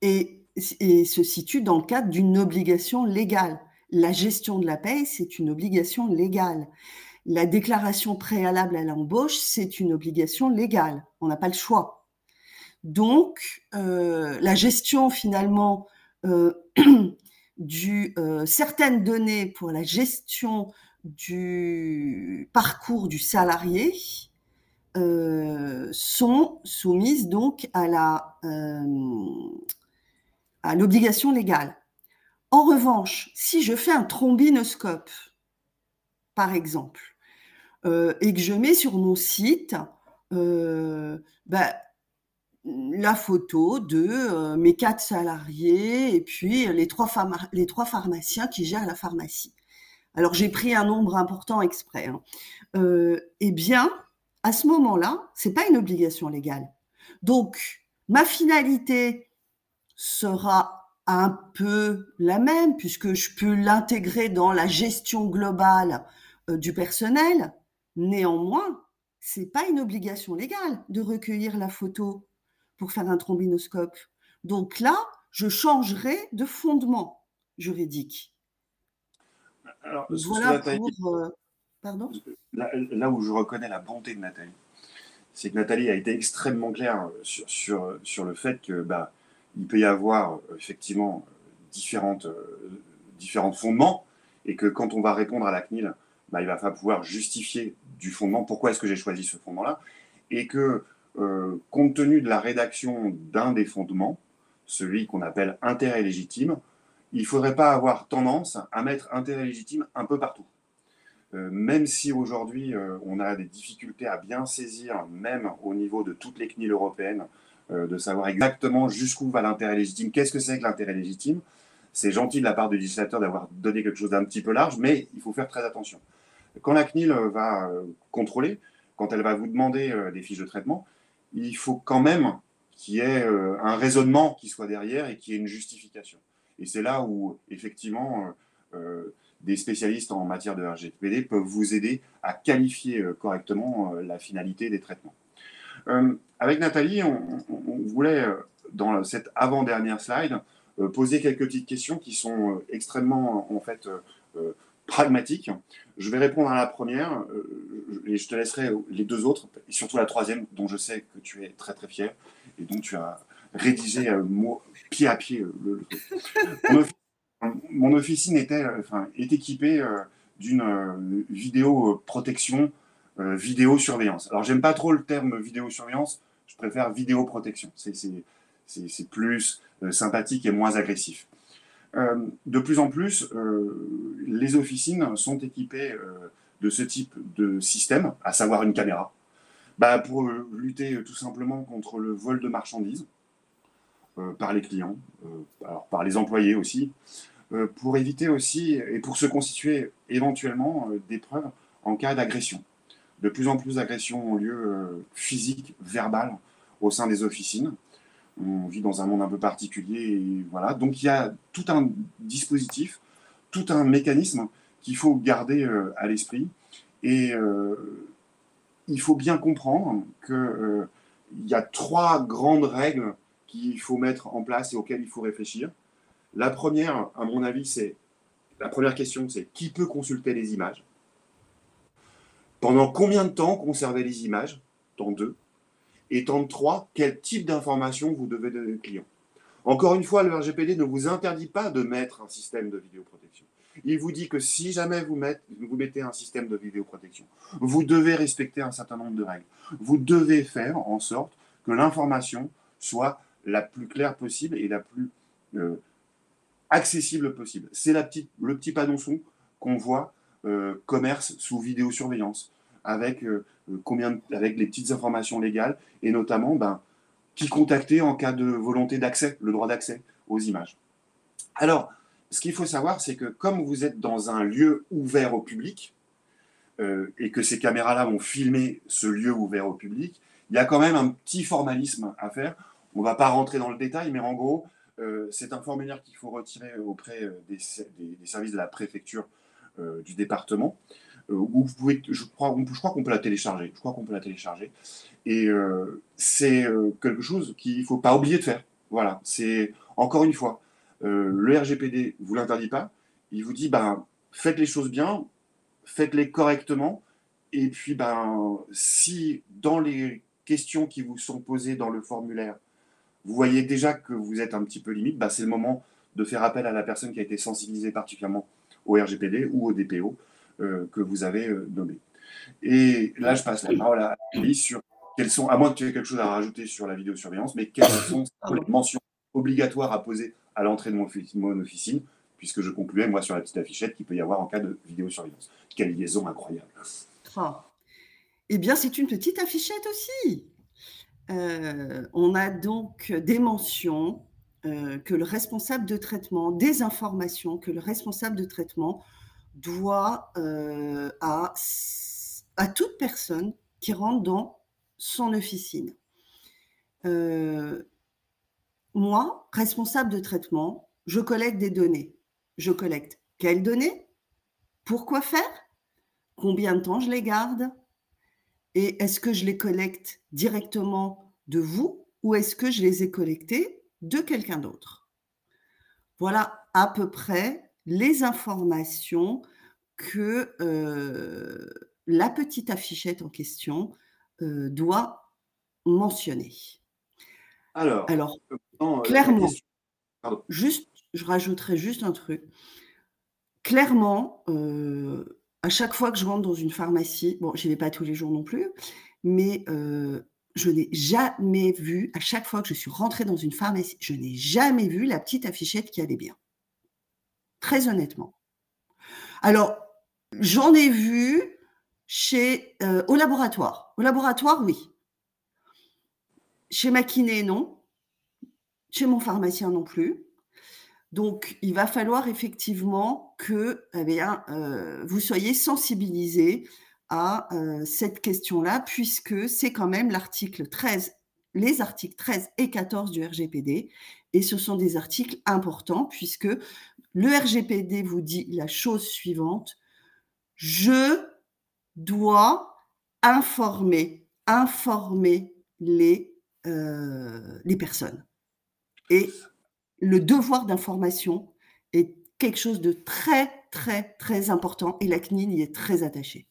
se situe dans le cadre d'une obligation légale. La gestion de la paye, c'est une obligation légale. La déclaration préalable à l'embauche, c'est une obligation légale. On n'a pas le choix. Donc, la gestion finalement certaines données pour la gestion du parcours du salarié sont soumises donc à l'obligation légale. En revanche, si je fais un trombinoscope, par exemple, et que je mets sur mon site la photo de mes 4 salariés et puis les trois pharmaciens qui gèrent la pharmacie. Alors j'ai pris un nombre important exprès. Eh bien, à ce moment-là, c'est pas une obligation légale. Donc, ma finalité sera un peu la même puisque je peux l'intégrer dans la gestion globale du personnel. Néanmoins, c'est pas une obligation légale de recueillir la photo pour faire un trombinoscope. Donc là, je changerai de fondement juridique.
Alors,
Donc
ce que
voilà
Nathalie,
pardon.
là où je reconnais la bonté de Nathalie, c'est que Nathalie a été extrêmement claire sur le fait que il peut y avoir effectivement différents fondements et que quand on va répondre à la CNIL, il va falloir pouvoir justifier du fondement, pourquoi est-ce que j'ai choisi ce fondement-là, et que compte tenu de la rédaction d'un des fondements, celui qu'on appelle intérêt légitime, il ne faudrait pas avoir tendance à mettre intérêt légitime un peu partout. Même si aujourd'hui on a des difficultés à bien saisir, même au niveau de toutes les CNIL européennes, de savoir exactement jusqu'où va l'intérêt légitime. Qu'est-ce que c'est que l'intérêt légitime? C'est gentil de la part du législateur d'avoir donné quelque chose d'un petit peu large, mais il faut faire très attention. Quand la CNIL va contrôler, quand elle va vous demander des fiches de traitement, il faut quand même qu'il y ait un raisonnement qui soit derrière et qu'il y ait une justification. Et c'est là où, effectivement, des spécialistes en matière de RGPD peuvent vous aider à qualifier correctement la finalité des traitements. Avec Nathalie, on voulait, dans cette avant-dernière slide, poser quelques petites questions qui sont extrêmement, en fait, pragmatiques. Je vais répondre à la première et je te laisserai les deux autres, et surtout la troisième, dont je sais que tu es très très fier et dont tu as rédigé pied à pied le truc. Mon officine est équipée d'une vidéoprotection, vidéosurveillance. Alors, j'aime pas trop le terme vidéosurveillance, je préfère vidéoprotection. C'est plus sympathique et moins agressif. De plus en plus, les officines sont équipées de ce type de système, à savoir une caméra, pour lutter tout simplement contre le vol de marchandises par les clients, alors par les employés aussi, pour éviter aussi et pour se constituer éventuellement des preuves en cas d'agression. De plus en plus d'agressions ont lieu physiques, verbales, au sein des officines. On vit dans un monde un peu particulier, et voilà. Donc il y a tout un dispositif, tout un mécanisme qu'il faut garder à l'esprit. Et il faut bien comprendre qu'il y a 3 grandes règles qu'il faut mettre en place et auxquelles il faut réfléchir. La première, à mon avis, la première question, c'est qui peut consulter les images? Pendant combien de temps conserver les images? Temps 2. Et temps 3, quel type d'informations vous devez donner au client? Encore une fois, le RGPD ne vous interdit pas de mettre un système de vidéoprotection. Il vous dit que si jamais vous mettez un système de vidéoprotection, vous devez respecter un certain nombre de règles. Vous devez faire en sorte que l'information soit la plus claire possible et la plus accessible possible. C'est le petit panonçon qu'on voit commerce sous vidéosurveillance, avec, avec les petites informations légales, et notamment qui contacter en cas de volonté d'accès, le droit d'accès aux images. Alors, ce qu'il faut savoir, c'est que comme vous êtes dans un lieu ouvert au public, et que ces caméras-là vont filmer ce lieu ouvert au public, il y a quand même un petit formalisme à faire. On ne va pas rentrer dans le détail, mais en gros, c'est un formulaire qu'il faut retirer auprès des services de la préfecture du département, où vous pouvez, je crois qu'on peut la télécharger. Je crois qu'on peut la télécharger. Et c'est quelque chose qu'il ne faut pas oublier de faire. Voilà, c'est encore une fois, le RGPD ne vous l'interdit pas. Il vous dit, faites les choses bien, faites-les correctement. Et puis, si dans les questions qui vous sont posées dans le formulaire, vous voyez déjà que vous êtes un petit peu limite, c'est le moment de faire appel à la personne qui a été sensibilisée particulièrement au RGPD ou au DPO que vous avez nommé. Et là, je passe la parole à Alice sur quelles sont, à moins que tu aies quelque chose à rajouter sur la vidéosurveillance, mais quelles sont les mentions obligatoires à poser à l'entrée de mon officine, puisque je concluais, moi, sur la petite affichette qu'il peut y avoir en cas de vidéosurveillance. Quelle liaison incroyable.
Oh. Eh bien, c'est une petite affichette aussi. On a donc des mentions que le responsable de traitement, des informations que le responsable de traitement doit à toute personne qui rentre dans son officine. Moi, responsable de traitement, je collecte des données. Je collecte quelles données? Pourquoi faire? Combien de temps je les garde? Et est-ce que je les collecte directement de vous ou est-ce que je les ai collectées de quelqu'un d'autre? Voilà à peu près les informations que la petite affichette en question doit mentionner.
Alors la
clairement,
question. Pardon.
je rajouterai juste un truc. Clairement, à chaque fois que je rentre dans une pharmacie, bon, j'y vais pas tous les jours non plus, mais je n'ai jamais vu, à chaque fois que je suis rentrée dans une pharmacie, je n'ai jamais vu la petite affichette qui allait bien. Très honnêtement. Alors, j'en ai vu au laboratoire. Au laboratoire, oui. Chez ma kiné, non. Chez mon pharmacien, non plus. Donc, il va falloir effectivement que vous soyez sensibilisés à cette question-là, puisque c'est quand même l'article 13, les articles 13 et 14 du RGPD, et ce sont des articles importants, puisque le RGPD vous dit la chose suivante: je dois informer les personnes. Et le devoir d'information est quelque chose de très, très, très important et la CNIL y est très attachée.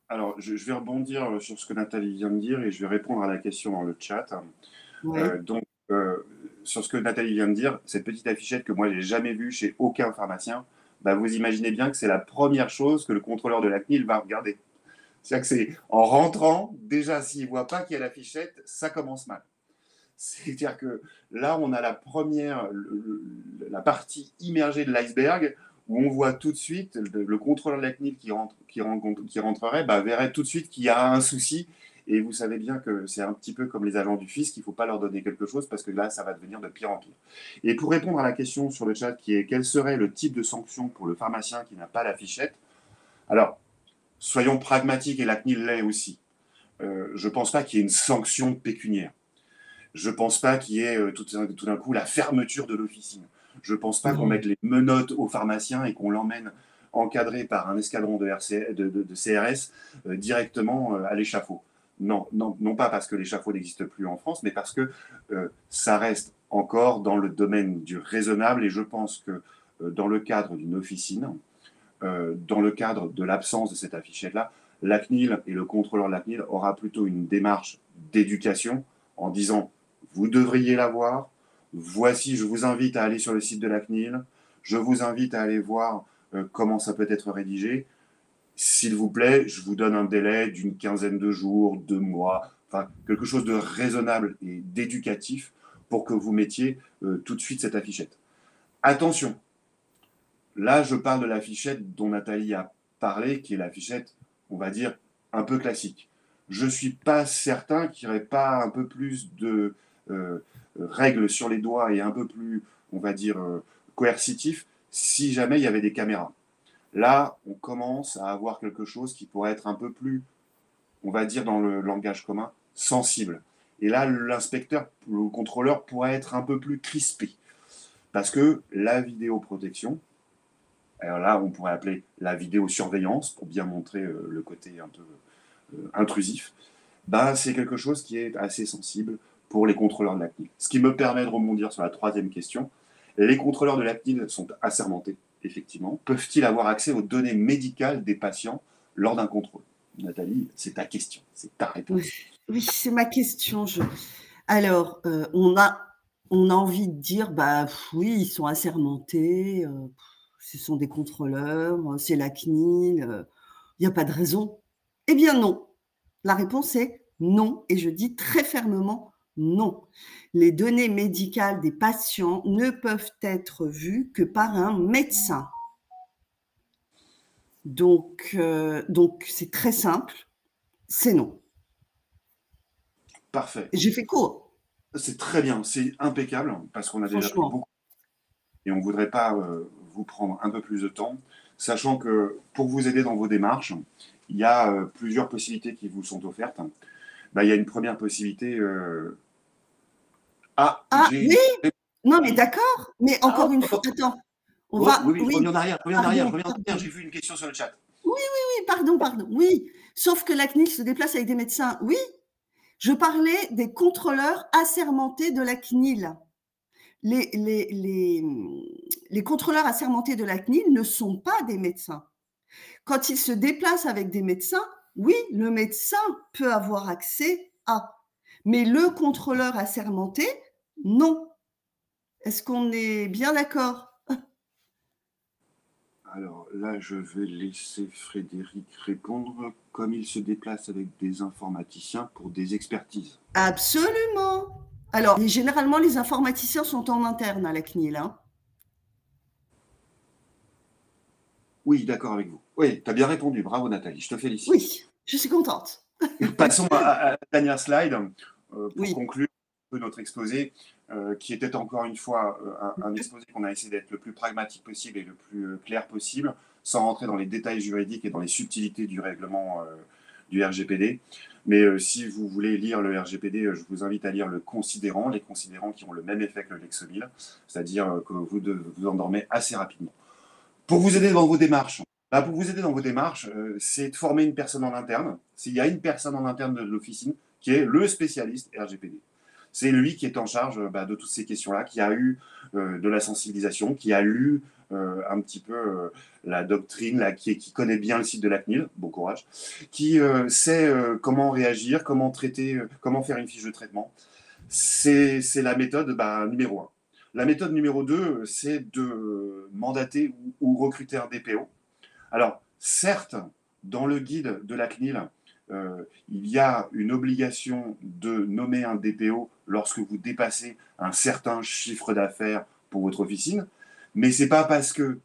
Alors, je vais rebondir sur ce que Nathalie vient de dire et je vais répondre à la question dans le chat.
Ouais.
Sur ce que Nathalie vient de dire, cette petite affichette que moi, je n'ai jamais vue chez aucun pharmacien, vous imaginez bien que c'est la première chose que le contrôleur de la CNIL va regarder. C'est-à-dire que c'est en rentrant, déjà, s'il ne voit pas qu'il y a l'affichette, ça commence mal. C'est-à-dire que là, on a la première, la partie immergée de l'iceberg, où on voit tout de suite, le contrôleur de la CNIL qui rentrerait, verrait tout de suite qu'il y a un souci. Et vous savez bien que c'est un petit peu comme les agents du fisc, il ne faut pas leur donner quelque chose parce que là, ça va devenir de pire en pire. Et pour répondre à la question sur le chat qui est quel serait le type de sanction pour le pharmacien qui n'a pas la fichette, alors, soyons pragmatiques et la CNIL l'est aussi. Je ne pense pas qu'il y ait une sanction pécuniaire. Je ne pense pas qu'il y ait tout d'un coup la fermeture de l'officine. Je ne pense pas qu'on mette les menottes aux pharmaciens et qu'on l'emmène encadré par un escadron de CRS directement à l'échafaud. Non, pas parce que l'échafaud n'existe plus en France, mais parce que ça reste encore dans le domaine du raisonnable et je pense que dans le cadre d'une officine, dans le cadre de l'absence de cette affichette-là, la CNIL et le contrôleur de la CNIL aura plutôt une démarche d'éducation en disant vous devriez l'avoir, voici, je vous invite à aller sur le site de la CNIL, je vous invite à aller voir comment ça peut être rédigé. S'il vous plaît, je vous donne un délai d'une quinzaine de jours, 2 mois, enfin quelque chose de raisonnable et d'éducatif pour que vous mettiez tout de suite cette affichette. Attention, là je parle de l'affichette dont Nathalie a parler, qui est la fichette, on va dire, un peu classique. Je ne suis pas certain qu'il n'y aurait pas un peu plus de règles sur les doigts et un peu plus, on va dire, coercitif si jamais il y avait des caméras. Là, on commence à avoir quelque chose qui pourrait être un peu plus, on va dire dans le langage commun, sensible. Et là, l'inspecteur, le contrôleur pourrait être un peu plus crispé. Parce que la vidéoprotection, alors là, on pourrait appeler la vidéosurveillance, pour bien montrer le côté un peu intrusif, bah, c'est quelque chose qui est assez sensible pour les contrôleurs de la CNIL. Ce qui me permet de rebondir sur la troisième question. Les contrôleurs de la CNIL sont assermentés, effectivement. Peuvent-ils avoir accès aux données médicales des patients lors d'un contrôle? Nathalie, c'est ta question, c'est ta réponse.
Oui, oui, c'est ma question. Alors, on a envie de dire, bah, oui, ils sont assermentés, ce sont des contrôleurs, c'est la CNIL, il y a pas de raison. Eh bien non. La réponse est non et je dis très fermement non. Les données médicales des patients ne peuvent être vues que par un médecin. Donc c'est très simple, c'est non.
Parfait.
J'ai fait court,
C'est très bien, c'est impeccable, parce qu'on a déjà pris
franchement.
beaucoup et on ne voudrait pas vous prendre un peu plus de temps, sachant que pour vous aider dans vos démarches, il y a plusieurs possibilités qui vous sont offertes. Bah, il y a une première possibilité. Ah,
Ah
j'ai
oui!
une.
Non mais d'accord, mais
Ah,
encore une
oh,
fois attends, on
oh,
va
oui, oui, je
oui,
reviens en arrière, je reviens en arrière, je
pardon,
reviens en arrière.
pardon.
J'ai vu une question sur le chat.
Oui, oui, oui, pardon, oui. Sauf que la CNIL se déplace avec des médecins. Oui, je parlais des contrôleurs assermentés de la CNIL. Les les les, mmh, les contrôleurs assermentés de la CNIL ne sont pas des médecins. Quand ils se déplacent avec des médecins, oui, le médecin peut avoir accès à, mais le contrôleur assermenté, non. Est-ce qu'on est bien d'accord?
Alors là, je vais laisser Frédéric répondre, comme il se déplace avec des informaticiens pour des expertises.
Absolument. Alors, généralement, les informaticiens sont en interne à la CNIL, hein.
Oui, d'accord avec vous. Oui, tu as bien répondu. Bravo Nathalie, je te félicite.
Oui, je suis contente.
Passons à la dernière slide pour
Oui.
conclure un peu notre exposé, qui était encore une fois un exposé qu'on a essayé d'être le plus pragmatique possible et le plus clair possible, sans rentrer dans les détails juridiques et dans les subtilités du règlement du RGPD. Mais si vous voulez lire le RGPD, je vous invite à lire le considérant, les considérants qui ont le même effet que le Lexomil, c'est-à-dire que vous endormez assez rapidement. Pour vous aider dans vos démarches, pour vous aider dans vos démarches, c'est de former une personne en interne. S'il y a une personne en interne de l'officine qui est le spécialiste RGPD. C'est lui qui est en charge de toutes ces questions-là, qui a eu de la sensibilisation, qui a lu un petit peu la doctrine, là, qui connaît bien le site de la CNIL, bon courage, qui sait comment réagir, comment traiter, comment faire une fiche de traitement. C'est la méthode numéro un. La méthode numéro 2, c'est de mandater ou recruter un DPO. Alors, certes, dans le guide de la CNIL, il y a une obligation de nommer un DPO lorsque vous dépassez un certain chiffre d'affaires pour votre officine, mais ce n'est pas parce que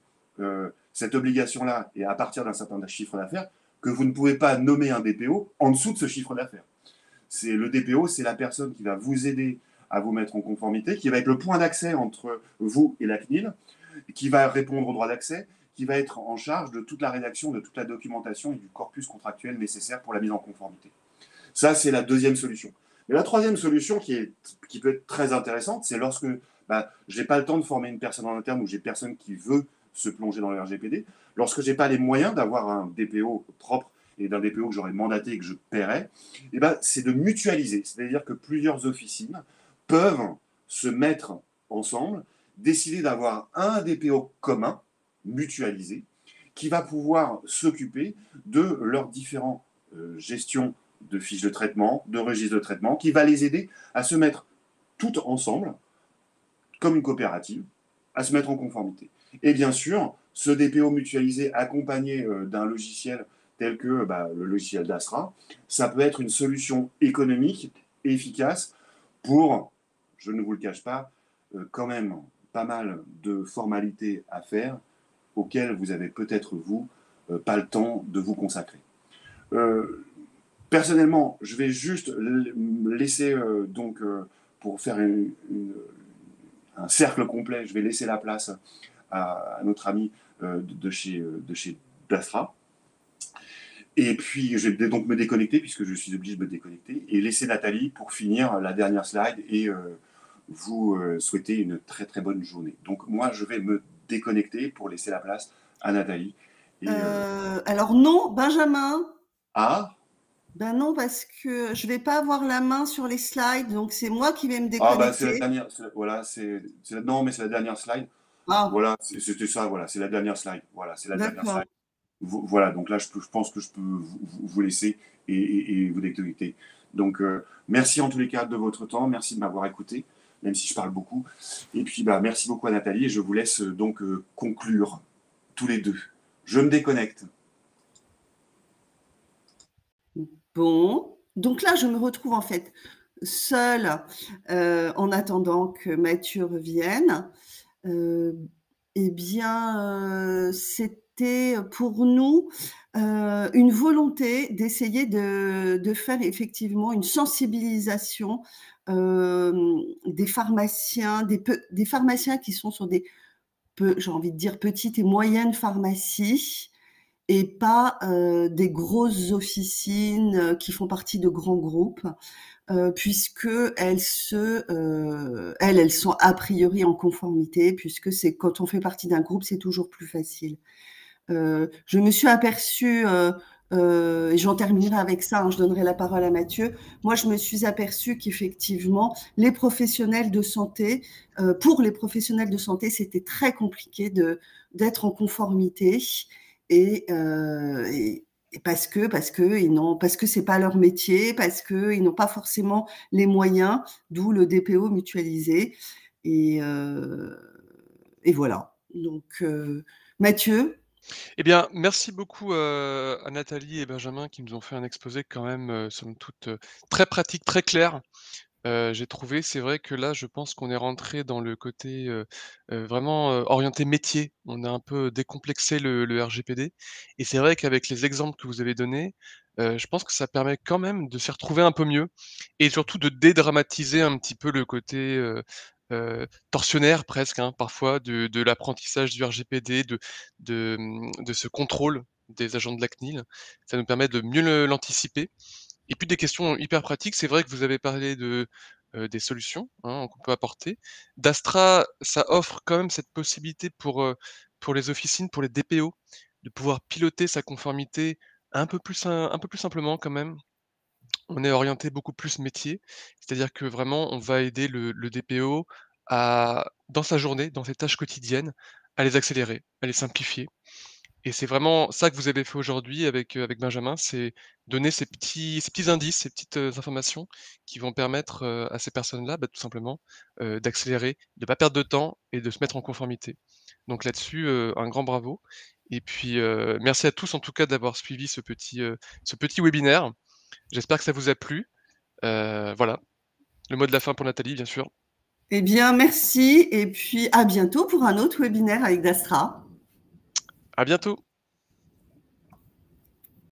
cette obligation-là est à partir d'un certain chiffre d'affaires que vous ne pouvez pas nommer un DPO en dessous de ce chiffre d'affaires. Le DPO, c'est la personne qui va vous aider à vous mettre en conformité, qui va être le point d'accès entre vous et la CNIL, qui va répondre au droit d'accès, qui va être en charge de toute la rédaction, de toute la documentation et du corpus contractuel nécessaire pour la mise en conformité. Ça, c'est la deuxième solution. Mais la troisième solution qui peut être très intéressante, c'est lorsque je n'ai pas le temps de former une personne en interne ou j'ai personne qui veut se plonger dans le RGPD, lorsque je n'ai pas les moyens d'avoir un DPO propre et d'un DPO que j'aurais mandaté et que je paierais, c'est de mutualiser. C'est-à-dire que plusieurs officines peuvent se mettre ensemble, décider d'avoir un DPO commun, mutualisé, qui va pouvoir s'occuper de leurs différentes gestions de fiches de traitement, de registres de traitement, qui va les aider à se mettre toutes ensemble, comme une coopérative, à se mettre en conformité. Et bien sûr, ce DPO mutualisé accompagné d'un logiciel tel que le logiciel d'Astra, ça peut être une solution économique et efficace pour, je ne vous le cache pas, quand même pas mal de formalités à faire auxquelles vous avez peut-être, vous, pas le temps de vous consacrer. Personnellement, je vais juste laisser, pour faire un cercle complet, je vais laisser la place à notre ami de chez Dastra. Et puis, je vais donc me déconnecter, puisque je suis obligé de me déconnecter, et laisser Nathalie pour finir la dernière slide et vous souhaiter une très très bonne journée. Donc moi, je vais me déconnecter pour laisser la place à Nathalie. Et,
Alors non, Benjamin.
ah,
Ben non, parce que je vais pas avoir la main sur les slides, donc c'est moi qui vais me
ah bah c'est la
déconnecter.
dernière, voilà, non mais c'est la dernière slide.
Ah,
Voilà, c'était ça, voilà, c'est la dernière slide. Voilà, c'est la dernière slide.
d'accord.
Voilà, donc là, je pense que je peux vous laisser et vous déconnecter. Donc, merci en tous les cas de votre temps, merci de m'avoir écouté, même si je parle beaucoup. Et puis, bah, merci beaucoup à Nathalie, et je vous laisse donc conclure tous les deux. Je me déconnecte.
Bon, donc là, je me retrouve en fait seule en attendant que Mathieu revienne. Eh bien, c'était pour nous une volonté d'essayer de faire effectivement une sensibilisation des pharmaciens, des pharmaciens qui sont sur des, j'ai envie de dire, petites et moyennes pharmacies et pas des grosses officines qui font partie de grands groupes, puisque elles sont a priori en conformité, puisque c'est quand on fait partie d'un groupe, c'est toujours plus facile. Je me suis aperçue, et j'en terminerai avec ça, hein, je donnerai la parole à Mathieu. Moi, je me suis aperçue qu'effectivement, les professionnels de santé, pour les professionnels de santé, c'était très compliqué d'être en conformité et, parce que c'est pas leur métier, parce que ils n'ont pas forcément les moyens, d'où le DPO mutualisé. Et, euh, et voilà. Donc, Mathieu.
Eh bien, merci beaucoup, à Nathalie et Benjamin qui nous ont fait un exposé quand même, somme toute, très pratique, très clair. J'ai trouvé, c'est vrai que là, je pense qu'on est rentré dans le côté, vraiment, orienté métier. On a un peu décomplexé le RGPD et c'est vrai qu'avec les exemples que vous avez donnés, je pense que ça permet quand même de s'y retrouver un peu mieux et surtout de dédramatiser un petit peu le côté, tortionnaire presque, hein, parfois de l'apprentissage du RGPD, de ce contrôle des agents de la CNIL. Ça nous permet de mieux l'anticiper et puis des questions hyper pratiques, c'est vrai que vous avez parlé des solutions, hein, qu'on peut apporter. Dastra, ça offre quand même cette possibilité pour les officines, pour les DPO, de pouvoir piloter sa conformité un peu plus simplement quand même. On est orienté beaucoup plus métier, c'est-à-dire que vraiment on va aider le DPO à dans sa journée, dans ses tâches quotidiennes, à les accélérer, à les simplifier. Et c'est vraiment ça que vous avez fait aujourd'hui avec Benjamin, c'est donner ces petits indices, ces petites, informations qui vont permettre, à ces personnes-là, bah, tout simplement, d'accélérer, de pas perdre de temps et de se mettre en conformité. Donc là-dessus, un grand bravo et puis, merci à tous en tout cas d'avoir suivi ce petit webinaire. J'espère que ça vous a plu. Voilà, le mot de la fin pour Nathalie, bien sûr.
Eh bien, merci et puis à bientôt pour un autre webinaire avec Dastra.
À bientôt.